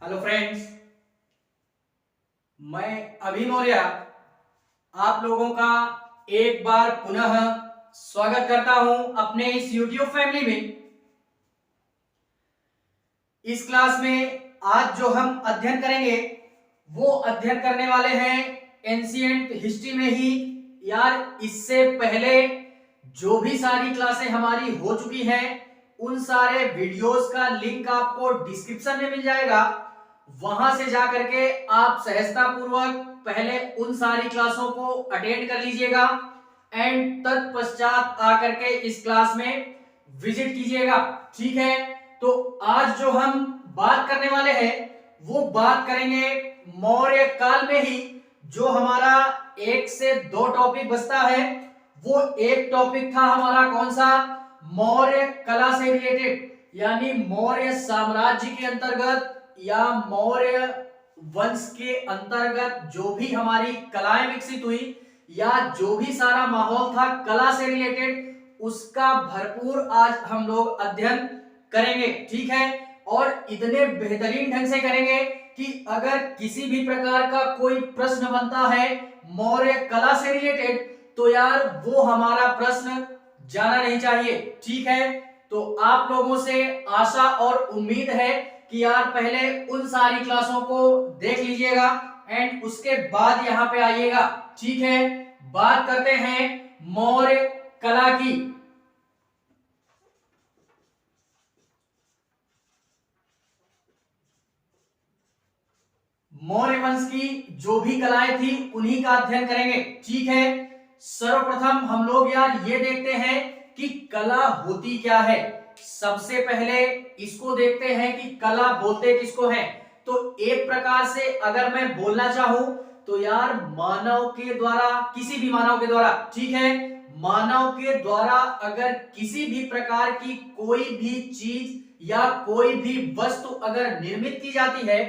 Hello friends, मैं अभी मौर्य आप लोगों का एक बार पुनः स्वागत करता हूं अपने इस YouTube फैमिली में। इस क्लास में आज जो हम अध्ययन करेंगे वो अध्ययन करने वाले हैं एंशिएंट हिस्ट्री में ही। यार, इससे पहले जो भी सारी क्लासें हमारी हो चुकी हैं उन सारे वीडियोस का लिंक आपको डिस्क्रिप्शन में मिल जाएगा। वहां से जाकर के आप सहजता पूर्वक पहले उन सारी क्लासों को अटेंड कर लीजिएगा एंड तत्पश्चात आकर के इस क्लास में विजिट कीजिएगा। ठीक है, तो आज जो हम बात करने वाले हैं वो बात करेंगे मौर्य काल में ही। जो हमारा एक से दो टॉपिक बचता है वो एक टॉपिक था हमारा कौन सा, मौर्य कला से रिलेटेड, यानी मौर्य साम्राज्य के अंतर्गत या मौर्य वंश के अंतर्गत जो भी हमारी कलाएं विकसित हुई या जो भी सारा माहौल था कला से रिलेटेड, उसका भरपूर आज हम लोग अध्ययन करेंगे। ठीक है, और इतने बेहतरीन ढंग से करेंगे कि अगर किसी भी प्रकार का कोई प्रश्न बनता है मौर्य कला से रिलेटेड तो यार वो हमारा प्रश्न जाना नहीं चाहिए। ठीक है, तो आप लोगों से आशा और उम्मीद है कि यार पहले उन सारी क्लासों को देख लीजिएगा एंड उसके बाद यहां पे आइएगा। ठीक है, बात करते हैं मौर्य कला की। मौर्य वंश की जो भी कलाएं थी उन्हीं का अध्ययन करेंगे। ठीक है, सर्वप्रथम हम लोग यार ये देखते हैं कि कला होती क्या है। सबसे पहले इसको देखते हैं कि कला बोलते किसको है। तो एक प्रकार से अगर मैं बोलना चाहूं तो यार मानव के द्वारा, किसी भी मानव के द्वारा, ठीक है, मानव के द्वारा अगर किसी भी प्रकार की कोई भी चीज या कोई भी वस्तु अगर निर्मित की जाती है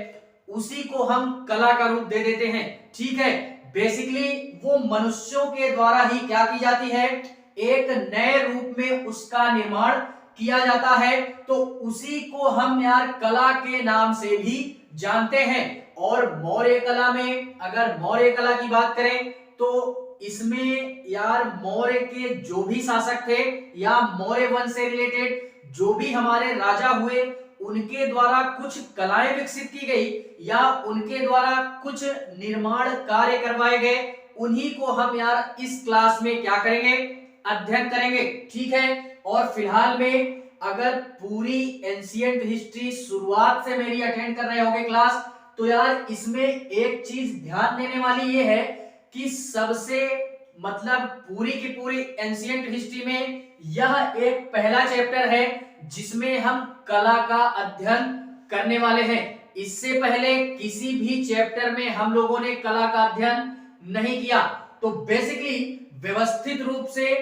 उसी को हम कला का रूप दे देते हैं। ठीक है, बेसिकली वो मनुष्यों के द्वारा ही क्या की जाती है, एक नए रूप में उसका निर्माण किया जाता है, तो उसी को हम यार कला के नाम से भी जानते हैं। और मौर्य कला में अगर मौर्य कला की बात करें तो इसमें यार मौर्य के जो भी शासक थे या मौर्य वंश से रिलेटेड जो भी हमारे राजा हुए उनके द्वारा कुछ कलाएं विकसित की गई या उनके द्वारा कुछ निर्माण कार्य करवाए गए, उन्हीं को हम यार इस क्लास में क्या करेंगे, अध्ययन करेंगे। ठीक है, और फिलहाल में अगर पूरी एंशिएंट हिस्ट्री शुरुआत से मेरी अटेंड कर रहे होंगे क्लास तो यार इसमें एक चीज ध्यान देने वाली ये है कि सबसे मतलब पूरी की पूरी एंशिएंट हिस्ट्री में यह एक पहला चैप्टर है जिसमें हम कला का अध्ययन करने वाले हैं। इससे पहले किसी भी चैप्टर में हम लोगों ने कला का अध्ययन नहीं किया। तो बेसिकली व्यवस्थित रूप से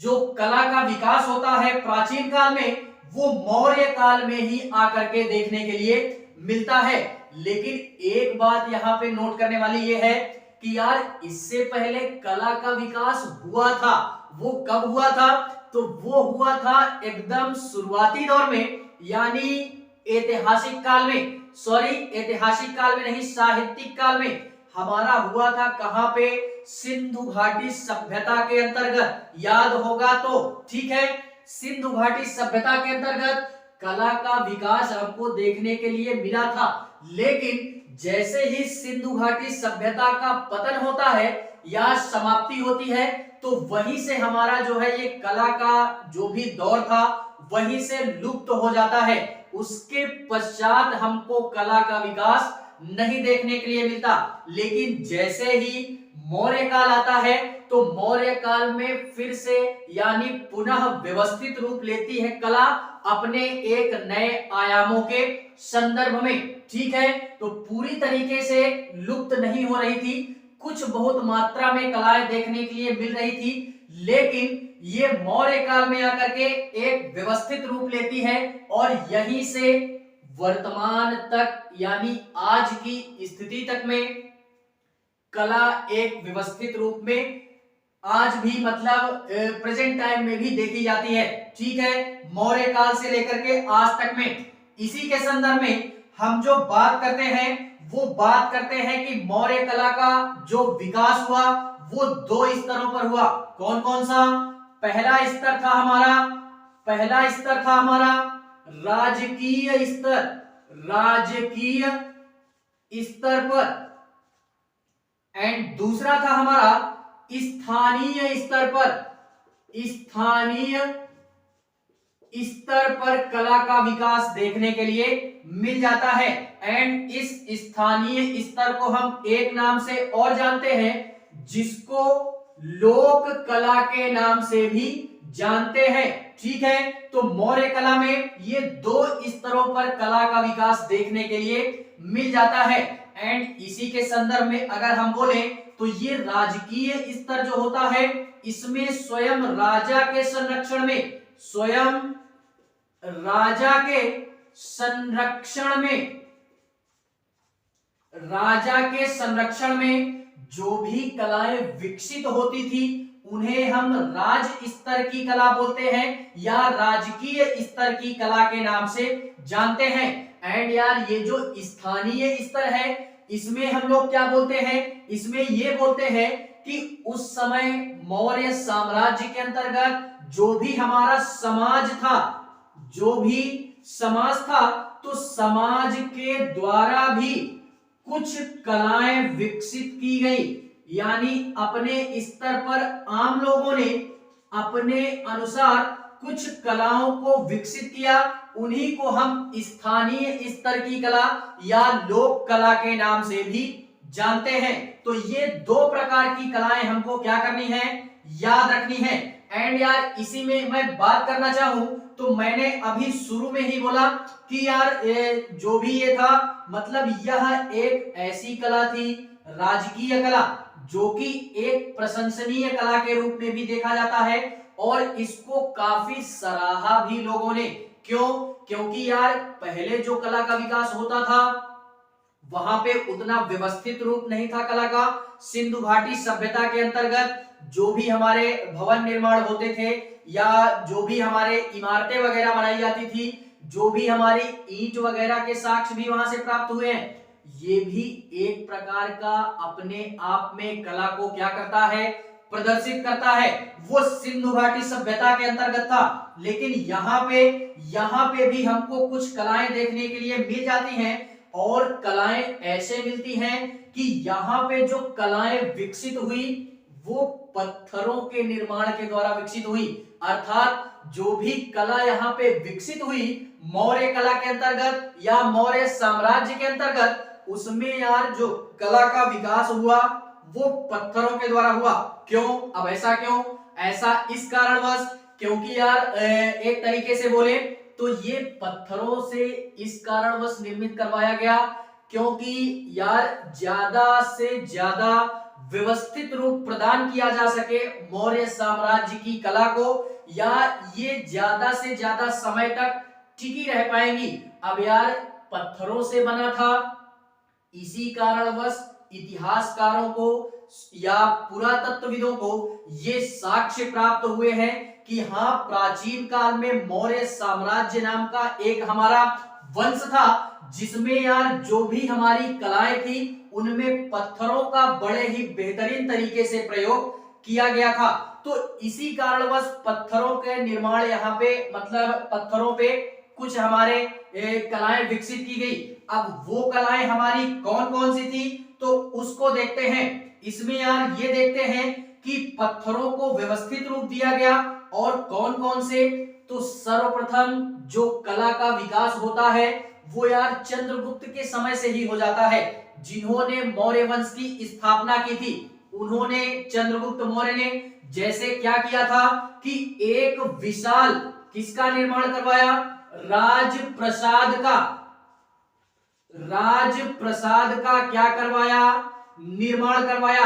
जो कला का विकास होता है प्राचीन काल में वो मौर्य काल में ही आकर के देखने के लिए मिलता है। लेकिन एक बात यहां पे नोट करने वाली ये है कि यार इससे पहले कला का विकास हुआ था, वो कब हुआ था, तो वो हुआ था एकदम शुरुआती दौर में, यानी ऐतिहासिक काल में, सॉरी ऐतिहासिक काल में नहीं, साहित्यिक काल में हमारा हुआ था। कहां पे, सिंधु घाटी सभ्यता के अंतर्गत, याद होगा तो। ठीक है, सिंधु घाटी सभ्यता के अंतर्गत कला का विकास हमको देखने के लिए मिला था। लेकिन जैसे ही सिंधु घाटी सभ्यता का पतन होता है या समाप्ति होती है तो वहीं से हमारा जो है ये कला का जो भी दौर था वहीं से लुप्त हो जाता है। उसके पश्चात हमको कला का विकास नहीं देखने के लिए मिलता। लेकिन जैसे ही मौर्य काल आता है तो मौर्य काल में फिर से यानी पुनः व्यवस्थित रूप लेती है कला अपने एक नए आयामों के संदर्भ में। ठीक है, तो पूरी तरीके से लुप्त नहीं हो रही थी, कुछ बहुत मात्रा में कलाएं देखने के लिए मिल रही थी, लेकिन ये मौर्य काल में आकर के एक व्यवस्थित रूप लेती है और यहीं से वर्तमान तक यानी आज की स्थिति तक में कला एक व्यवस्थित रूप में आज भी मतलब प्रेजेंट टाइम में भी देखी जाती है। ठीक है, मौर्य काल से लेकर के आज तक में। इसी के संदर्भ में हम जो बात करते हैं वो बात करते हैं कि मौर्य कला का जो विकास हुआ वो 2 स्तरों पर हुआ। कौन कौन सा? पहला स्तर था हमारा राजकीय स्तर पर, एंड दूसरा था हमारा स्थानीय स्तर पर कला का विकास देखने के लिए मिल जाता है। एंड इस स्थानीय स्तर को हम एक नाम से और जानते हैं जिसको लोक कला के नाम से भी जानते हैं। ठीक है, तो मौर्य कला में ये 2 स्तरों पर कला का विकास देखने के लिए मिल जाता है। एंड इसी के संदर्भ में अगर हम बोले तो ये राजकीय स्तर जो होता है इसमें स्वयं राजा के संरक्षण में जो भी कलाएं विकसित होती थी उन्हें हम राज स्तर की कला बोलते हैं या राजकीय स्तर की कला के नाम से जानते हैं। एंड यार ये जो स्थानीय स्तर है इसमें हम लोग क्या बोलते हैं? इसमें ये बोलते हैं कि उस समय मौर्य साम्राज्य के अंतर्गत जो भी हमारा समाज था तो समाज के द्वारा भी कुछ कलाएं विकसित की गई, यानी अपने स्तर पर आम लोगों ने अपने अनुसार कुछ कलाओं को विकसित किया, उन्हीं को हम स्थानीय स्तर की कला या लोक कला के नाम से भी जानते हैं। तो ये 2 प्रकार की कलाएं हमको क्या करनी है? याद रखनी है। एंड यार इसी में मैं बात करना चाहूं तो मैंने अभी शुरू में ही बोला कि यार जो भी ये था मतलब यह एक ऐसी कला थी राजकीय कला जो कि एक प्रशंसनीय कला के रूप में भी देखा जाता है और इसको काफी सराहा भी लोगों ने। क्यों? क्योंकि यार पहले जो कला का विकास होता था वहां पे उतना व्यवस्थित रूप नहीं था कला का। सिंधु घाटी सभ्यता के अंतर्गत जो भी हमारे भवन निर्माण होते थे या जो भी हमारे इमारतें वगैरह बनाई जाती थी, जो भी हमारी ईंट वगैरह के साक्ष्य भी वहां से प्राप्त हुए हैं, ये भी एक प्रकार का अपने आप में कला को क्या करता है? प्रदर्शित करता है। वो सिंधु घाटी सभ्यता के अंतर्गत था। लेकिन यहाँ पे भी हमको कुछ कलाएं देखने के लिए मिल जाती हैं और कलाएं ऐसे मिलती हैं कि यहाँ पे जो कलाएं विकसित हुई वो पत्थरों के निर्माण के द्वारा विकसित हुई। अर्थात जो भी कला यहाँ पे विकसित हुई मौर्य कला के अंतर्गत या मौर्य साम्राज्य के अंतर्गत, उसमें यार जो कला का विकास हुआ वो पत्थरों के द्वारा हुआ। क्यों? अब ऐसा क्यों? ऐसा इस कारणवश क्योंकि यार एक तरीके से बोले तो ये पत्थरों से इस कारणवश निर्मित करवाया गया क्योंकि यार ज्यादा से ज्यादा व्यवस्थित रूप प्रदान किया जा सके मौर्य साम्राज्य की कला को, या ये ज्यादा से ज्यादा समय तक टिकी रह पाएंगी। अब यार पत्थरों से बना था, इसी कारणवश इतिहासकारों को या पुरातत्वविदों को ये साक्ष्य प्राप्त हुए हैं कि हाँ प्राचीन काल में मौर्य साम्राज्य नाम का एक हमारा वंश था जिसमें यार जो भी हमारी कलाएं थी उनमें पत्थरों का बड़े ही बेहतरीन तरीके से प्रयोग किया गया था। तो इसी कारणवश पत्थरों के निर्माण यहाँ पे मतलब पत्थरों पे कुछ हमारे कलाएं विकसित की गई। अब वो कलाएं हमारी कौन कौन सी थी तो उसको देखते हैं। इसमें यार ये देखते हैं कि पत्थरों को व्यवस्थित रूप दिया गया और कौन कौन से, तो सर्वप्रथम जो कला का विकास होता है वो यार चंद्रगुप्त के समय से ही हो जाता है, जिन्होंने मौर्य वंश की स्थापना की थी। उन्होंने चंद्रगुप्त मौर्य ने जैसे क्या किया था कि एक विशाल किसका निर्माण करवाया? राजप्रसाद का क्या करवाया? निर्माण करवाया।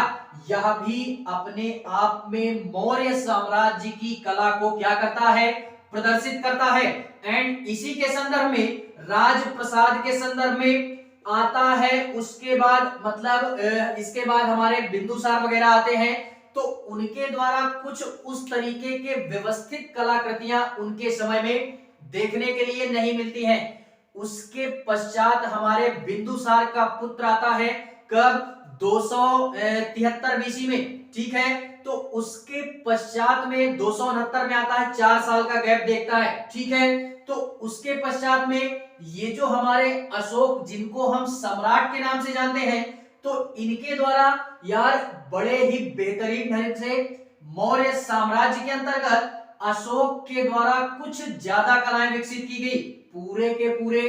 यह भी अपने आप में मौर्य साम्राज्य की कला को क्या करता है? प्रदर्शित करता है। एंड इसी के संदर्भ में राजप्रसाद के संदर्भ में आता है, उसके बाद मतलब इसके बाद हमारे बिंदुसार वगैरह आते हैं, तो उनके द्वारा कुछ उस तरीके के व्यवस्थित कलाकृतियां उनके समय में देखने के लिए नहीं मिलती हैं। उसके पश्चात हमारे बिंदुसार का पुत्र आता है कब? 273 बीसी में, ठीक है। तो उसके पश्चात में 269 में आता है, 4 साल का गैप देखता है, ठीक है। तो उसके पश्चात में ये जो हमारे अशोक, जिनको हम सम्राट के नाम से जानते हैं, तो इनके द्वारा यार बड़े ही बेहतरीन ढंग से मौर्य साम्राज्य के अंतर्गत अशोक के द्वारा कुछ ज्यादा कलाएं विकसित की गई पूरे के पूरे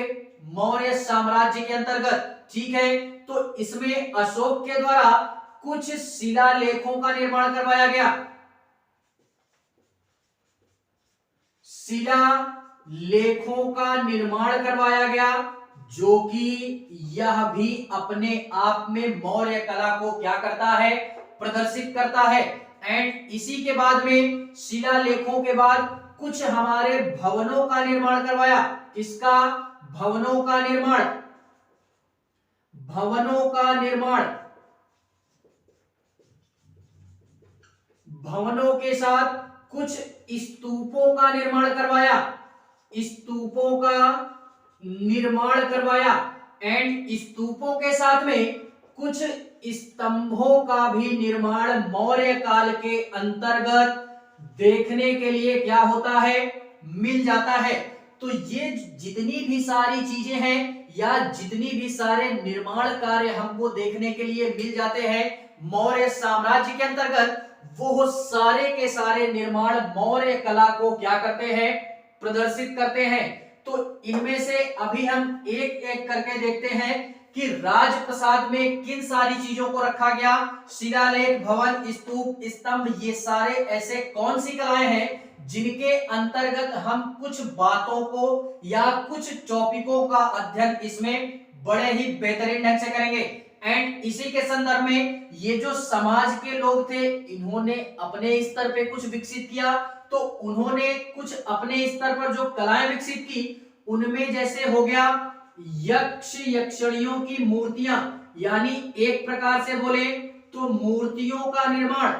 मौर्य साम्राज्य के अंतर्गत, ठीक है। तो इसमें अशोक के द्वारा कुछ शिलालेखों का निर्माण करवाया गया, शिलालेखों का निर्माण करवाया गया, जो कि यह भी अपने आप में मौर्य कला को क्या करता है? प्रदर्शित करता है। एंड इसी के बाद में शिलालेखों के बाद कुछ हमारे भवनों का निर्माण करवाया। किसका? भवनों का निर्माण, भवनों का निर्माण, भवनों के साथ कुछ स्तूपों का निर्माण करवाया, स्तूपों का निर्माण करवाया। एंड स्तूपों के साथ में कुछ स्तंभों का भी निर्माण मौर्य काल के अंतर्गत देखने के लिए क्या होता है? मिल जाता है। तो ये जितनी भी सारी चीजें हैं या जितनी भी सारे निर्माण कार्य हमको देखने के लिए मिल जाते हैं मौर्य साम्राज्य के अंतर्गत, वो सारे के सारे निर्माण मौर्य कला को क्या करते हैं? प्रदर्शित करते हैं। तो इनमें से अभी हम एक एक करके देखते हैं कि राजप्रसाद में किन सारी चीजों को रखा गया। शिलालेख, भवन, स्तूप, स्तंभ, ये सारे ऐसे कौन सी कलाएं हैं जिनके अंतर्गत हम कुछ बातों को या कुछ टॉपिकों का अध्ययन इसमें बड़े ही बेहतरीन ढंग से करेंगे। एंड इसी के संदर्भ में ये जो समाज के लोग थे, इन्होंने अपने स्तर पे कुछ विकसित किया, तो उन्होंने कुछ अपने स्तर पर जो कलाएं विकसित की, उनमें जैसे हो गया यक्ष यक्षणियों की मूर्तियां, यानी एक प्रकार से बोले तो मूर्तियों का निर्माण,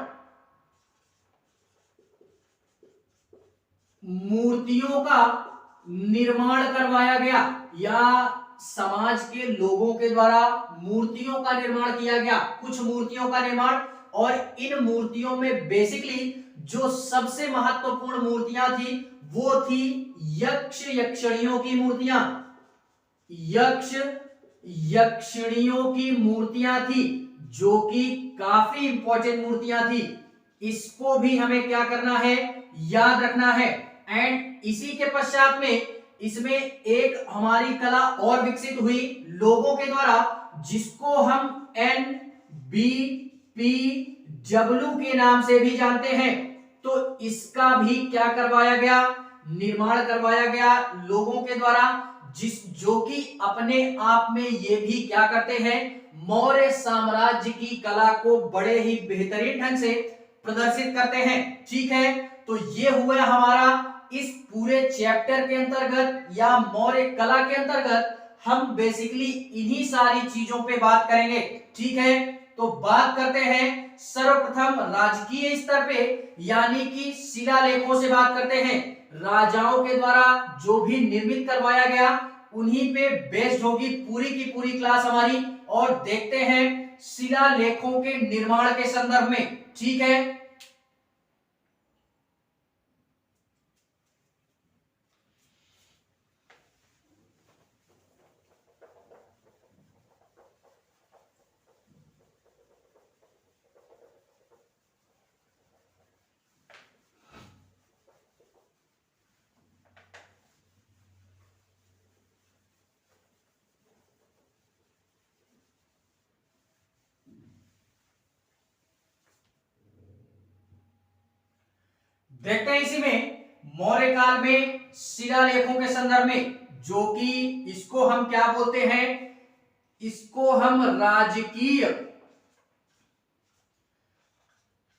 मूर्तियों का निर्माण करवाया गया या समाज के लोगों के द्वारा मूर्तियों का निर्माण किया गया, कुछ मूर्तियों का निर्माण। और इन मूर्तियों में बेसिकली जो सबसे महत्वपूर्ण मूर्तियां थी वो थी यक्ष यक्षणियों की मूर्तियां, यक्ष यक्षणियों की मूर्तियां थी, जो कि काफी इंपॉर्टेंट मूर्तियां थी। इसको भी हमें क्या करना है? याद रखना है। एंड इसी के पश्चात में इसमें एक हमारी कला और विकसित हुई लोगों के द्वारा, जिसको हम NBPW के नाम से भी जानते हैं। तो इसका भी क्या करवाया गया? निर्माण करवाया गया लोगों के द्वारा, जो कि अपने आप में ये भी क्या करते हैं? मौर्य साम्राज्य की कला को बड़े ही बेहतरीन ढंग से प्रदर्शित करते हैं, ठीक है। तो ये हुआ हमारा इस पूरे चैप्टर के अंतर्गत या मौर्य कला के अंतर्गत हम बेसिकली इन्हीं सारी चीजों पे बात करेंगे, ठीक है। तो बात करते हैं सर्वप्रथम राजकीय स्तर पे, यानी कि शिलालेखों से बात करते हैं। राजाओं के द्वारा जो भी निर्मित करवाया गया उन्हीं पे बेस्ड होगी पूरी की पूरी क्लास हमारी, और देखते हैं शिलालेखों के निर्माण के संदर्भ में, ठीक है। देखते हैं इसी में मौर्य काल में शिलालेखों के संदर्भ में, जो कि इसको हम क्या बोलते हैं? इसको हम राजकीय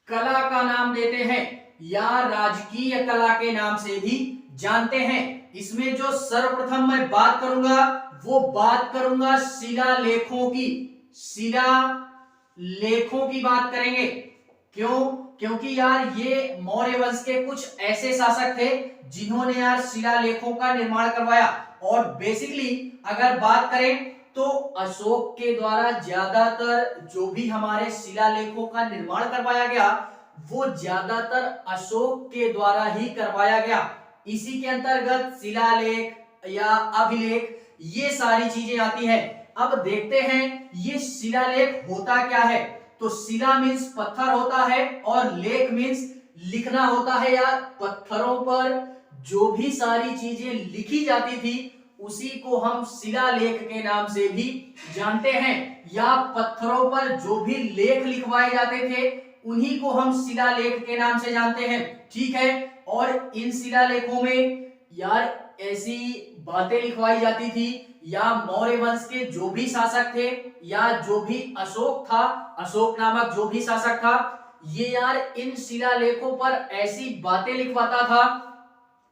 कला का नाम देते हैं या राजकीय कला के नाम से भी जानते हैं। इसमें जो सर्वप्रथम मैं बात करूंगा वो बात करूंगा शिलालेखों की, शिलालेखों की बात करेंगे। क्यों? क्योंकि यार ये मौर्य वंश के कुछ ऐसे शासक थे जिन्होंने यार शिलालेखों का निर्माण करवाया, और बेसिकली अगर बात करें तो अशोक के द्वारा ज्यादातर जो भी हमारे शिलालेखों का निर्माण करवाया गया वो ज्यादातर अशोक के द्वारा ही करवाया गया। इसी के अंतर्गत शिलालेख या अभिलेख ये सारी चीजें आती है। अब देखते हैं ये शिलालेख होता क्या है। तो शिला मीन्स पत्थर होता है और लेख मीन्स लिखना होता है, या पत्थरों पर जो भी सारी चीजें लिखी जाती थी उसी को हम शिलालेख के नाम से भी जानते हैं, या पत्थरों पर जो भी लेख लिखवाए जाते थे उन्हीं को हम शिलालेख के नाम से जानते हैं। ठीक है, और इन शिलालेखों में यार ऐसी बातें लिखवाई जाती थी, या मौर्य वंश के जो भी शासक थे या जो भी अशोक था, अशोक नामक जो भी शासक था, ये यार इन शिलालेखों पर ऐसी बातें लिखवाता था,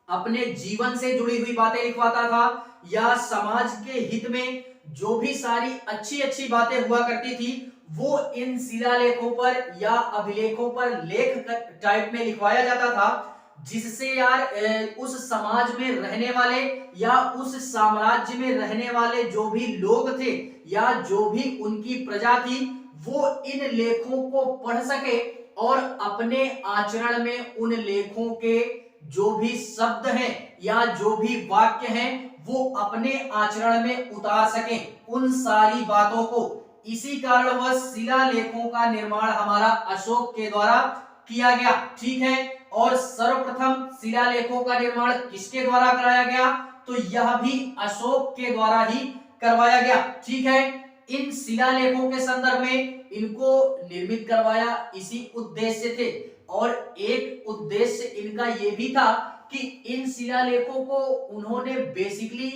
अपने जीवन से जुड़ी हुई बातें लिखवाता था, या समाज के हित में जो भी सारी अच्छी अच्छी बातें हुआ करती थी वो इन शिलालेखों पर या अभिलेखों पर लेख टाइप में लिखवाया जाता था, जिससे यार उस समाज में रहने वाले या उस साम्राज्य में रहने वाले जो भी लोग थे या जो भी उनकी प्रजा थी वो इन लेखों को पढ़ सके और अपने आचरण में उन लेखों के जो भी शब्द हैं या जो भी वाक्य हैं वो अपने आचरण में उतार सकें उन सारी बातों को। इसी कारणवश शिलालेखों का निर्माण हमारा अशोक के द्वारा किया गया। ठीक है, और सर्वप्रथम शिलालेखों का निर्माण किसके द्वारा कराया गया? तो यह भी अशोक के द्वारा ही करवाया गया। ठीक है, इन शिलालेखों के संदर्भ में इनको निर्मित करवाया इसी उद्देश्य थे, और एक उद्देश्य इनका यह भी था कि इन शिलालेखों को उन्होंने बेसिकली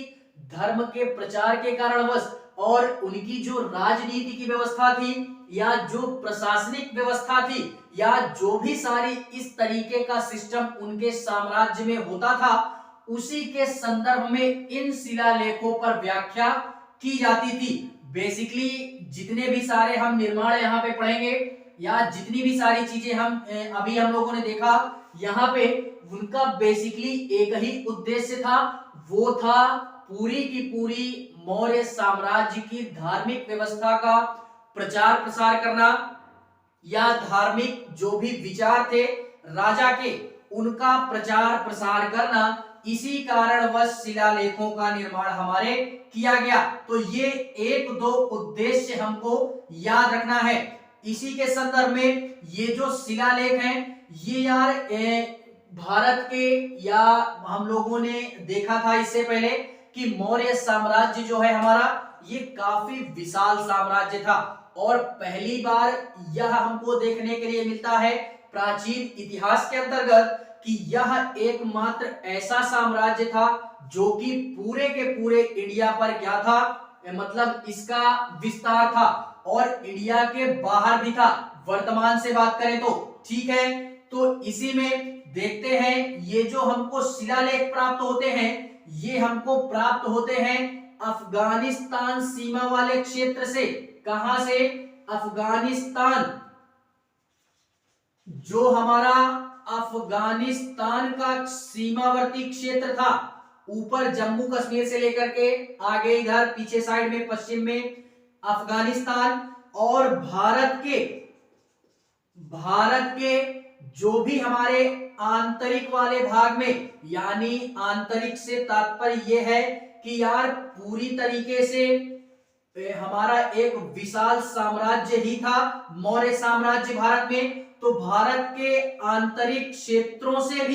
धर्म के प्रचार के कारणवश और उनकी जो राजनीति की व्यवस्था थी या जो प्रशासनिक व्यवस्था थी या जो भी सारी इस तरीके का सिस्टम उनके साम्राज्य में होता था उसी के संदर्भ में इन शिलालेखों पर व्याख्या की जाती थी। बेसिकली जितने भी सारे हम निर्माण यहाँ पे पढ़ेंगे या जितनी भी सारी चीजें हम अभी हम लोगों ने देखा यहाँ पे उनका बेसिकली एक ही उद्देश्य था, वो था पूरी की पूरी मौर्य साम्राज्य की धार्मिक व्यवस्था का प्रचार प्रसार करना या धार्मिक जो भी विचार थे राजा के उनका प्रचार प्रसार करना। इसी कारणवश शिलालेखों का निर्माण हमारे किया गया। तो ये एक दो उद्देश्य हमको याद रखना है। इसी के संदर्भ में ये जो शिलालेख हैं ये यार भारत के या हम लोगों ने देखा था इससे पहले कि मौर्य साम्राज्य जो है हमारा ये काफी विशाल साम्राज्य था, और पहली बार यह हमको देखने के लिए मिलता है प्राचीन इतिहास के अंतर्गत कि यह एकमात्र ऐसा साम्राज्य था जो कि पूरे के पूरे इंडिया पर क्या था, मतलब इसका विस्तार था और इंडिया के बाहर भी था वर्तमान से बात करें तो। ठीक है, तो इसी में देखते हैं ये जो हमको शिलालेख प्राप्त होते हैं ये हमको प्राप्त होते हैं अफगानिस्तान सीमा वाले क्षेत्र से। कहां से? अफगानिस्तान, जो हमारा अफगानिस्तान का सीमावर्ती क्षेत्र था, ऊपर जम्मू कश्मीर से लेकर के आगे इधर पीछे साइड में पश्चिम में अफगानिस्तान, और भारत के जो भी हमारे आंतरिक वाले भाग में, यानी आंतरिक से तात्पर्य यह है कि यार पूरी तरीके से हमारा एक विशाल साम्राज्य ही था मौर्य साम्राज्य भारत में। तो भारत के आंतरिक क्षेत्रों से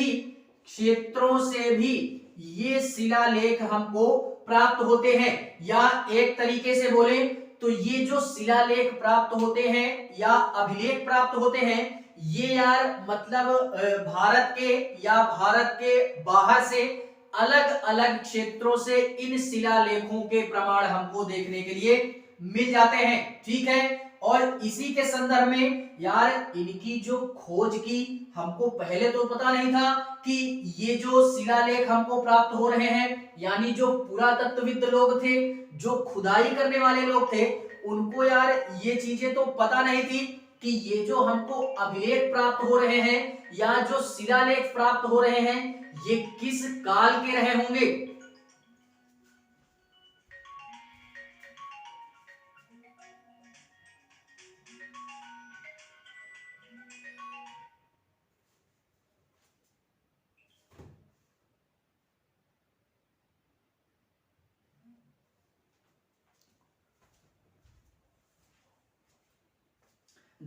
भी ये शिलालेख हमको प्राप्त होते हैं, या एक तरीके से बोले तो ये जो शिलालेख प्राप्त होते हैं या अभिलेख प्राप्त होते हैं ये यार मतलब भारत के या भारत के बाहर से अलग अलग क्षेत्रों से इन शिलालेखों के प्रमाण हमको देखने के लिए मिल जाते हैं। ठीक है, और इसी के संदर्भ में यार इनकी जो खोज की हमको पहले तो पता नहीं था कि ये जो शिलालेख हमको प्राप्त हो रहे हैं, यानी जो पुरातत्वविद लोग थे, जो खुदाई करने वाले लोग थे, उनको यार ये चीजें तो पता नहीं थी कि ये जो हमको अभिलेख प्राप्त हो रहे हैं या जो शिलालेख प्राप्त हो रहे हैं ये किस काल के रहे होंगे।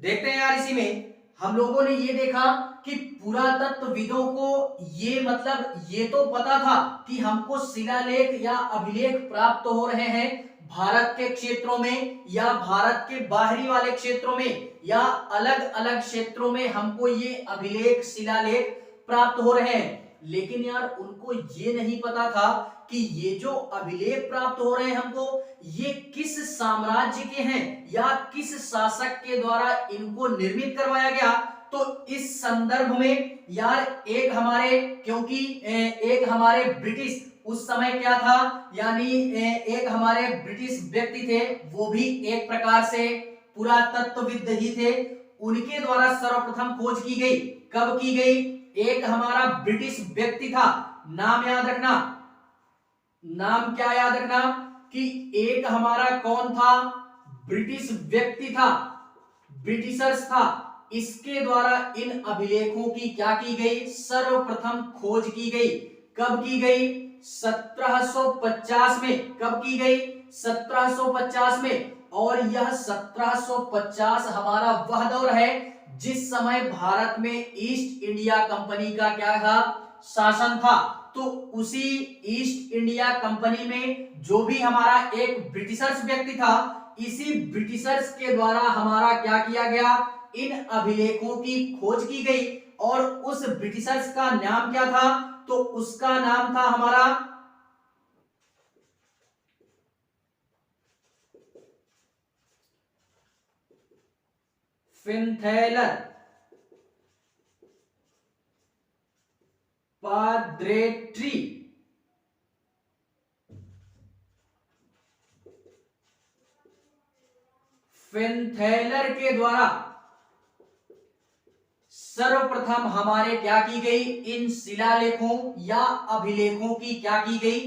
देखते हैं यार, इसी में हम लोगों ने ये देखा कि पुरातत्वविदों को ये मतलब ये तो पता था कि हमको शिलालेख या अभिलेख प्राप्त हो रहे हैं भारत के क्षेत्रों में या भारत के बाहरी वाले क्षेत्रों में या अलग अलग क्षेत्रों में हमको ये अभिलेख शिलालेख प्राप्त हो रहे हैं, लेकिन यार उनको ये नहीं पता था कि ये जो अभिलेख प्राप्त हो रहे हैं हमको, ये किस साम्राज्य के हैं या किस शासक के द्वारा इनको निर्मित करवाया गया। तो इस संदर्भ में यार एक हमारे, क्योंकि एक हमारे ब्रिटिश उस समय क्या था, यानी एक हमारे ब्रिटिश व्यक्ति थे, वो भी एक प्रकार से पुरातत्वविद ही थे, उनके द्वारा सर्वप्रथम खोज की गई। कब की गई? एक हमारा ब्रिटिश व्यक्ति था, नाम याद रखना, नाम क्या याद रखना कि एक हमारा कौन था, ब्रिटिश व्यक्ति था, ब्रिटिशर्स था, इसके द्वारा इन अभिलेखों की क्या की गई, सर्वप्रथम खोज की गई। कब की गई? 1750 में। कब की गई? 1750 में। और यह 1750 हमारा वह दौर है जिस समय भारत में ईस्ट इंडिया कंपनी का क्या था, शासन था। तो उसी ईस्ट इंडिया कंपनी में जो भी हमारा एक ब्रिटिशर्स व्यक्ति था, इसी ब्रिटिशर्स के द्वारा हमारा क्या किया गया, इन अभिलेखों की खोज की गई। और उस ब्रिटिशर्स का नाम क्या था? तो उसका नाम था हमारा फिनथैलर पाद्रेट्री। फिनथैलर के द्वारा सर्वप्रथम हमारे क्या की गई, इन शिलालेखों या अभिलेखों की क्या की गई,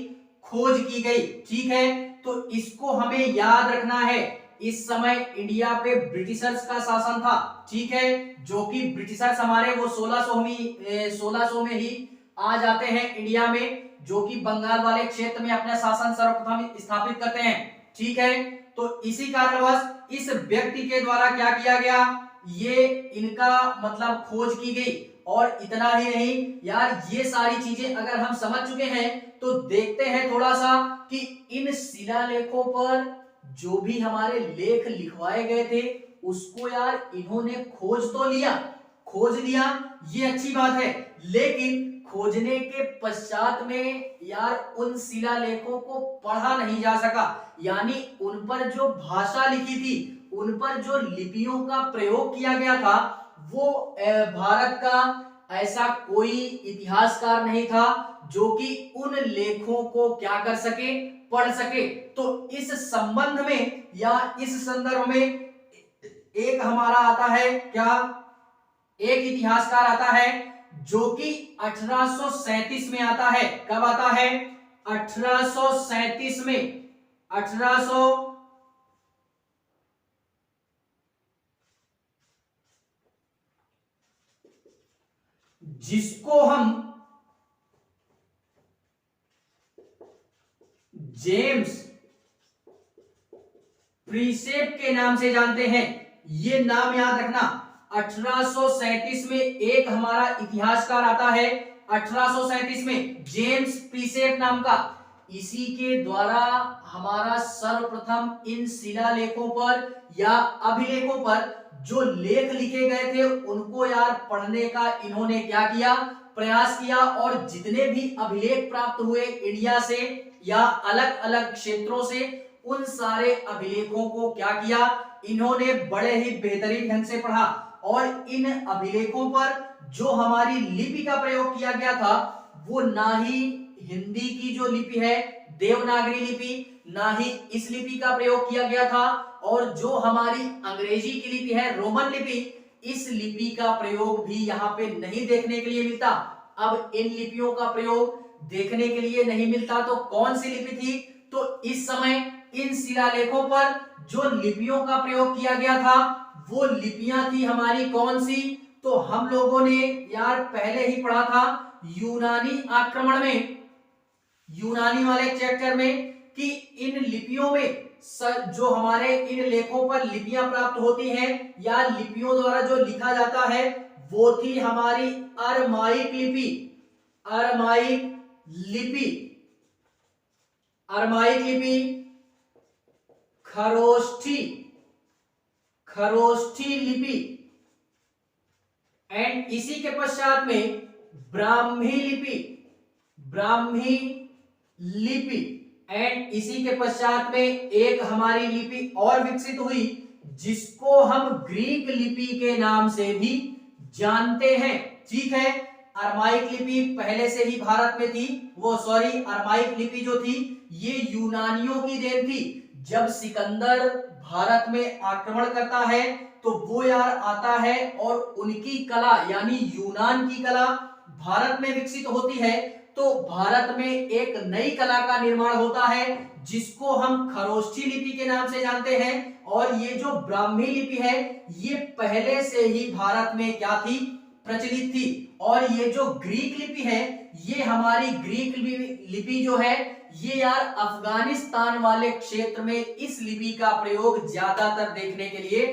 खोज की गई। ठीक है, तो इसको हमें याद रखना है। इस समय इंडिया पे ब्रिटिशर्स का शासन था, ठीक है, जो कि ब्रिटिशर्स हमारे वो 1600 में ही आ जाते हैं इंडिया में, जो कि बंगाल वाले क्षेत्र में अपना शासन सर्वप्रथम स्थापित करते हैं। ठीक है, तो इसी कारणवश इस व्यक्ति के द्वारा क्या किया गया, ये इनका मतलब खोज की गई। और इतना ही नहीं यार, ये सारी चीजें अगर हम समझ चुके हैं तो देखते हैं थोड़ा सा कि इन शिलालेखों पर जो भी हमारे लेख लिखवाए गए थे उसको यार इन्होंने खोज तो लिया, खोज लिया, ये अच्छी बात है, लेकिन खोजने के पश्चात में यार उन शिलालेखों को पढ़ा नहीं जा सका। यानी उन पर जो भाषा लिखी थी, उन पर जो लिपियों का प्रयोग किया गया था, वो भारत का ऐसा कोई इतिहासकार नहीं था जो कि उन लेखों को क्या कर सके, पढ़ सके। तो इस संबंध में या इस संदर्भ में एक हमारा आता है क्या, एक इतिहासकार आता है जो कि 1837 में आता है। कब आता है? 1837 में। 1800 जिसको हम जेम्स प्रीसेप के नाम से जानते हैं, ये नाम याद रखना। 1837 में एक हमारा इतिहासकार आता है, 1837 में जेम्स प्रीसेप नाम का, इसी के द्वारा हमारा सर्वप्रथम इन शिलालेखों पर या अभिलेखों पर जो लेख लिखे गए थे उनको यार पढ़ने का इन्होंने क्या किया, प्रयास किया। और जितने भी अभिलेख प्राप्त हुए इंडिया से या अलग अलग क्षेत्रों से, उन सारे अभिलेखों को क्या किया, इन्होंने बड़े ही बेहतरीन ढंग से पढ़ा। और इन अभिलेखों पर जो हमारी लिपि का प्रयोग किया गया था, वो ना ही हिंदी की जो लिपि है देवनागरी लिपि, ना ही इस लिपि का प्रयोग किया गया था, और जो हमारी अंग्रेजी की लिपि है रोमन लिपि, इस लिपि का प्रयोग भी यहाँ पे नहीं देखने के लिए मिलता। अब इन लिपियों का प्रयोग देखने के लिए नहीं मिलता तो कौन सी लिपि थी? तो इस समय इन शिलालेखों पर जो लिपियों का प्रयोग किया गया था वो लिपियां थी हमारी कौन सी? तो हम लोगों ने यार पहले ही पढ़ा था यूनानी आक्रमण में, यूनानी वाले चैप्टर में, कि इन लिपियों में जो हमारे इन लेखों पर लिपियां प्राप्त होती हैं या लिपियों द्वारा जो लिखा जाता है वो थी हमारी अरमाइक लिपि। अरमाइक लिपि, अरमाइक लिपि, खरोष्ठी, खरोष्ठी लिपि, एंड इसी के पश्चात में ब्राह्मी लिपि, ब्राह्मी लिपि, एंड इसी के पश्चात में एक हमारी लिपि और विकसित हुई जिसको हम ग्रीक लिपि के नाम से भी जानते हैं। ठीक है, अरमाइक लिपि पहले से ही भारत में थी, अरमाइक लिपि जो थी ये यूनानियों की देन थी। जब सिकंदर भारत में आक्रमण करता है तो वो यार आता है और उनकी कला यानी यूनान की कला भारत में विकसित होती है, तो भारत में एक नई कला का निर्माण होता है जिसको हम खरोष्ठी लिपि के नाम से जानते हैं। और ये जो ब्राह्मी लिपि है ये पहले से ही भारत में क्या थी, प्रचलित थी। और ये जो ग्रीक लिपि है ये हमारी ग्रीक लिपि जो है ये यार अफगानिस्तान वाले क्षेत्र में इस लिपि का प्रयोग ज्यादातर देखने के लिए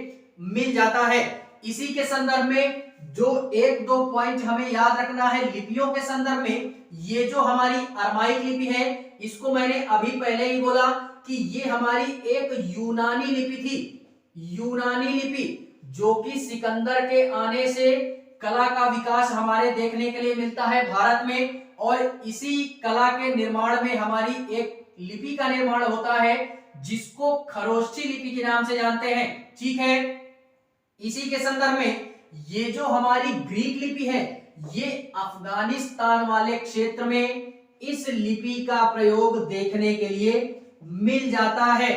मिल जाता है। इसी के संदर्भ में जो एक दो पॉइंट हमें याद रखना है लिपियों के संदर्भ में, ये जो हमारी अरमाइक लिपि है इसको मैंने अभी पहले ही बोला कि ये हमारी एक यूनानी लिपि थी। यूनानी लिपि जो कि सिकंदर के आने से कला का विकास हमारे देखने के लिए मिलता है भारत में, और इसी कला के निर्माण में हमारी एक लिपि का निर्माण होता है जिसको खरोष्ठी लिपि के नाम से जानते हैं। ठीक है, इसी के संदर्भ में ये जो हमारी ग्रीक लिपि है ये अफगानिस्तान वाले क्षेत्र में इस लिपि का प्रयोग देखने के लिए मिल जाता है।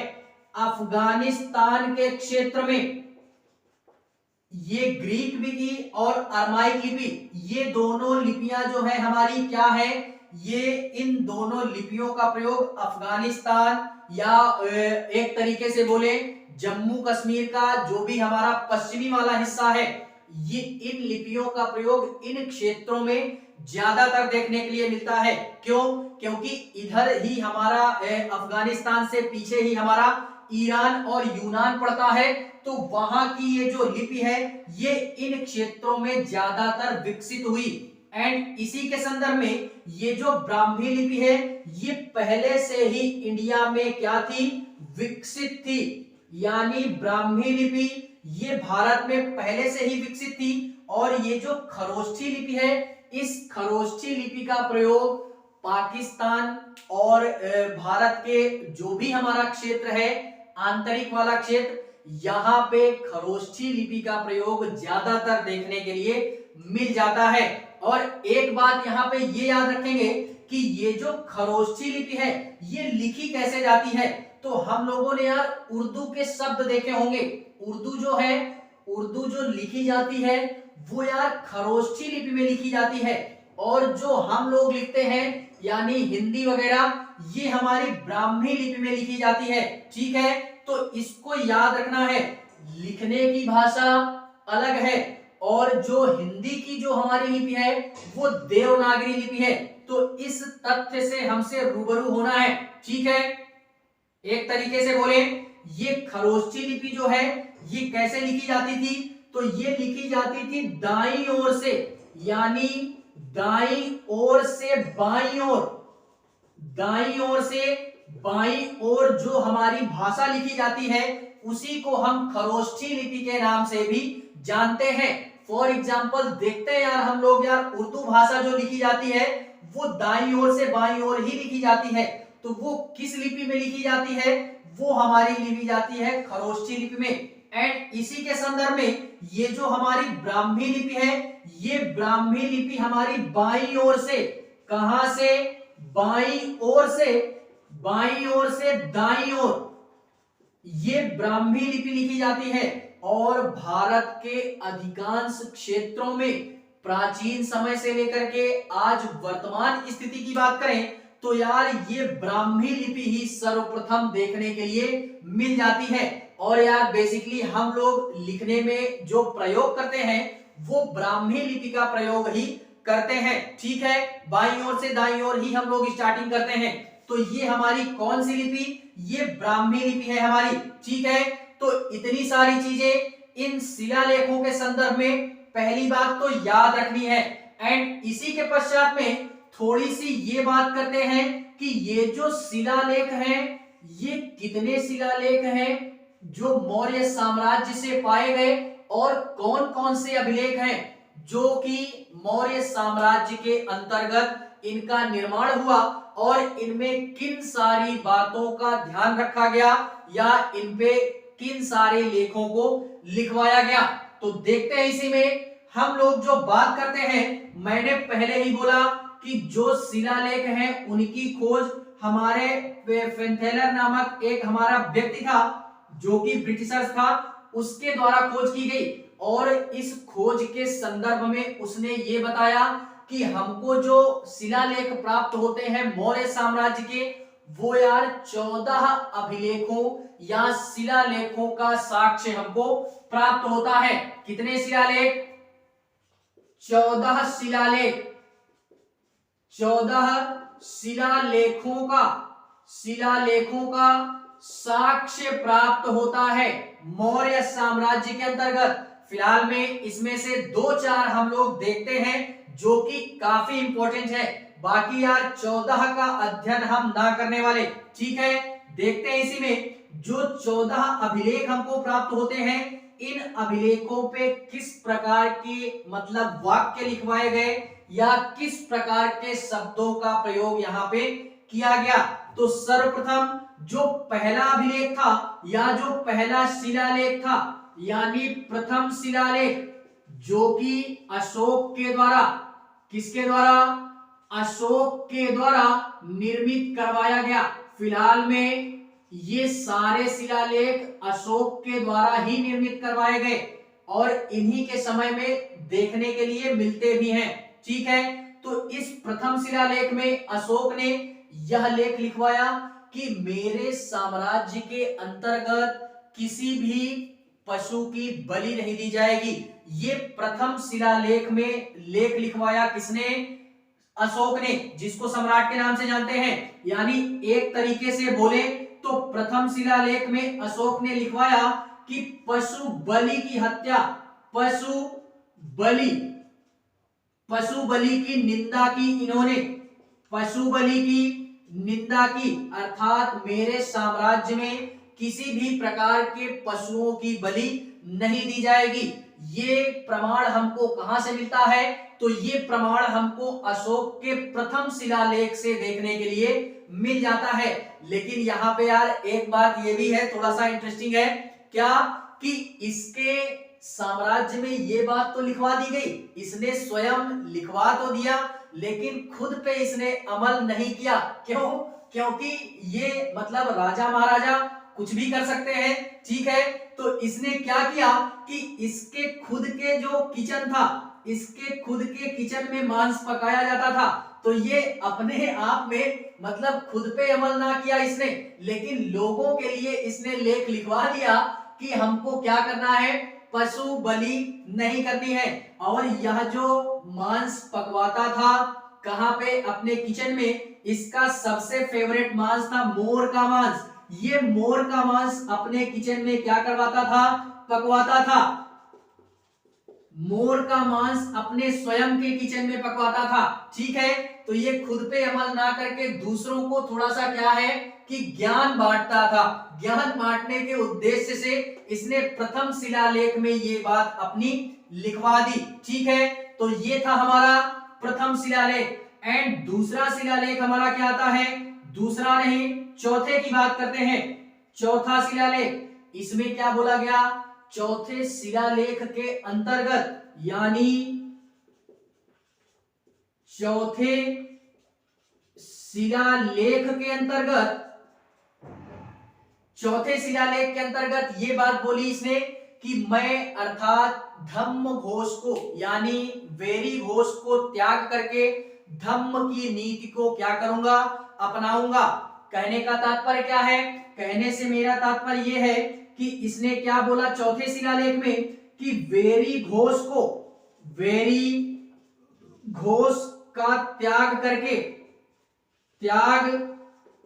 अफगानिस्तान के क्षेत्र में ये ग्रीक लिपि और अरमाइक लिपि ये दोनों लिपियां जो है हमारी क्या है, ये इन दोनों लिपियों का प्रयोग अफगानिस्तान या एक तरीके से बोले जम्मू कश्मीर का जो भी हमारा पश्चिमी वाला हिस्सा है ये इन लिपियों का प्रयोग इन क्षेत्रों में ज्यादातर देखने के लिए मिलता है। क्यों? क्योंकि इधर ही हमारा अफगानिस्तान से पीछे ही हमारा ईरान और यूनान पड़ता है, तो वहां की ये जो लिपि है ये इन क्षेत्रों में ज्यादातर विकसित हुई। एंड इसी के संदर्भ में ये जो ब्राह्मी लिपि है ये पहले से ही इंडिया में क्या थी, विकसित थी। यानी ब्राह्मी लिपि ये भारत में पहले से ही विकसित थी। और ये जो खरोष्ठी लिपि है इस खरोष्ठी लिपि का प्रयोग पाकिस्तान और भारत के जो भी हमारा क्षेत्र है आंतरिक वाला क्षेत्र, यहाँ पे खरोष्ठी लिपि का प्रयोग ज्यादातर देखने के लिए मिल जाता है। और एक बात यहाँ पे ये याद रखेंगे कि ये जो खरोष्ठी लिपि है ये लिखी कैसे जाती है, तो हम लोगों ने यार उर्दू के शब्द देखे होंगे। उर्दू जो है, उर्दू जो लिखी जाती है वो यार खरोष्ठी लिपि में लिखी जाती है, और जो हम लोग लिखते हैं यानी हिंदी वगैरह ये हमारी ब्राह्मी लिपि में लिखी जाती है। ठीक है, तो इसको याद रखना है, लिखने की भाषा अलग है और जो हिंदी की जो हमारी लिपि है वो देवनागरी लिपि है। तो इस तथ्य से हमसे रूबरू होना है। ठीक है, एक तरीके से बोले ये खरोष्ठी लिपि जो है ये कैसे लिखी जाती थी, तो ये लिखी जाती थी दाईं ओर से, यानी दाईं ओर से बाईं ओर, दाईं ओर से बाईं ओर जो हमारी भाषा लिखी जाती है उसी को हम खरोष्ठी लिपि के नाम से भी जानते हैं। फॉर एग्जाम्पल देखते हैं यार हम लोग, यार उर्दू भाषा जो लिखी जाती है वो दाईं ओर से बाईं ओर ही लिखी जाती है, तो वो किस लिपि में लिखी जाती है, वो हमारी लिखी जाती है खरोष्ठी लिपि में। एंड इसी के संदर्भ में ये जो हमारी ब्राह्मी लिपि है ये ब्राह्मी लिपि हमारी बाईं ओर से, कहां से, बाईं ओर से, बाईं ओर से दाईं ओर ये ब्राह्मी लिपि लिखी जाती है। और भारत के अधिकांश क्षेत्रों में प्राचीन समय से लेकर के आज वर्तमान स्थिति की बात करें तो यार ये ब्राह्मी लिपि ही सर्वप्रथम देखने के लिए मिल जाती है। और यार बेसिकली हम लोग लिखने में जो प्रयोग करते हैं वो ब्राह्मी लिपि का प्रयोग ही करते हैं। ठीक है, बाईं ओर से दाईं ओर ही हम लोग स्टार्टिंग करते हैं। तो ये हमारी कौन सी लिपि, ये ब्राह्मी लिपि है हमारी। ठीक है, तो इतनी सारी चीजें इन शिलालेखों के संदर्भ में पहली बात तो याद रखनी है। एंड इसी के पश्चात में थोड़ी सी ये बात करते हैं कि ये जो शिलालेख हैं, ये कितने शिलालेख हैं जो मौर्य साम्राज्य से पाए गए, और कौन कौन से अभिलेख हैं जो कि मौर्य साम्राज्य के अंतर्गत इनका निर्माण हुआ, और इनमें किन सारी बातों का ध्यान रखा गया या इन पे किन सारे लेखों को लिखवाया गया। तो देखते हैं इसी में हम लोग जो बात करते हैं, मैंने पहले ही बोला कि जो शिलालेख हैं उनकी खोज हमारे फेंथेलर नामक एक हमारा व्यक्ति था जो कि ब्रिटिशर्स था, उसके द्वारा खोज की गई। और इस खोज के संदर्भ में उसने ये बताया कि हमको जो शिलालेख प्राप्त होते हैं मौर्य साम्राज्य के, वो यार 14 अभिलेखों या शिलालेखों का साक्ष्य हमको प्राप्त होता है। कितने शिलालेख? 14 शिलालेख। 14 शिलालेखों का साक्ष्य प्राप्त होता है मौर्य साम्राज्य के अंतर्गत। फिलहाल में इसमें से 2-4 हम लोग देखते हैं जो कि काफी इंपॉर्टेंट है, बाकी यार 14 का अध्ययन हम ना करने वाले। ठीक है, देखते हैं इसी में जो 14 अभिलेख हमको प्राप्त होते हैं, इन अभिलेखों पे किस प्रकार के मतलब वाक्य लिखवाए गए या किस प्रकार के शब्दों का प्रयोग यहाँ पे किया गया। तो सर्वप्रथम जो पहला अभिलेख था या जो पहला शिलालेख था, यानी प्रथम शिलालेख, जो कि अशोक के द्वारा, किसके द्वारा? अशोक के द्वारा निर्मित करवाया गया। फिलहाल में ये सारे शिलालेख अशोक के द्वारा ही निर्मित करवाए गए और इन्हीं के समय में देखने के लिए मिलते भी हैं। ठीक है, तो इस प्रथम शिलालेख में अशोक ने यह लेख लिखवाया कि मेरे साम्राज्य के अंतर्गत किसी भी पशु की बलि नहीं दी जाएगी। ये प्रथम शिलालेख में लेख लिखवाया किसने? अशोक ने, जिसको सम्राट के नाम से जानते हैं। यानी एक तरीके से बोले तो प्रथम शिलालेख में अशोक ने लिखवाया कि पशु बलि की हत्या, पशु बलि की निंदा की इन्होंने, पशु बलि की निंदा की, अर्थात मेरे साम्राज्य में किसी भी प्रकार के पशुओं की बलि नहीं दी जाएगी। ये प्रमाण हमको कहां से मिलता है? तो ये प्रमाण हमको अशोक के प्रथम शिलालेख से देखने के लिए मिल जाता है। लेकिन यहाँ पे यार एक बात ये भी है, थोड़ा सा इंटरेस्टिंग है, क्या कि इसके साम्राज्य में ये बात तो लिखवा दी गई, इसने स्वयं लिखवा तो दिया, लेकिन खुद पे इसने अमल नहीं किया। क्यों? क्योंकि ये मतलब राजा महाराजा कुछ भी कर सकते हैं। ठीक है, तो इसने क्या किया कि इसके खुद के जो किचन था, इसके खुद के किचन में मांस पकाया जाता था, तो ये अपने आप में मतलब खुद पे अमल ना किया इसने, लेकिन लोगों के लिए इसने लेख लिखवा दिया कि हमको क्या करना है, पशु बलि नहीं करनी है। और यह जो मांस पकवाता था कहां पे? अपने किचन में। इसका सबसे फेवरेट मांस था मोर का मांस। ये मोर का मांस अपने किचन में क्या करवाता था? पकवाता था। मोर का मांस अपने स्वयं के किचन में पकवाता था। ठीक है, तो ये खुद पे अमल ना करके दूसरों को थोड़ा सा क्या है कि ज्ञान बांटता था। ज्ञान बांटने के उद्देश्य से इसने प्रथम शिलालेख में ये बात अपनी लिखवा दी। ठीक है, तो ये था हमारा प्रथम शिलालेख। एंड दूसरा शिलालेख हमारा क्या आता है? दूसरा नहीं, चौथे की बात करते हैं। चौथा शिलालेख, इसमें क्या बोला गया? चौथे शिलालेख के अंतर्गत, यानी चौथे शिलालेख के अंतर्गत, चौथे शिलालेख के अंतर्गत ये बात बोली इसने कि मैं अर्थात धम्म घोष को यानी वेरी घोष को त्याग करके धम्म की नीति को क्या करूंगा? अपनाऊंगा। कहने का तात्पर्य क्या है? कहने से मेरा तात्पर्य यह है कि इसने क्या बोला चौथे शिलालेख में कि वेरी घोष का त्याग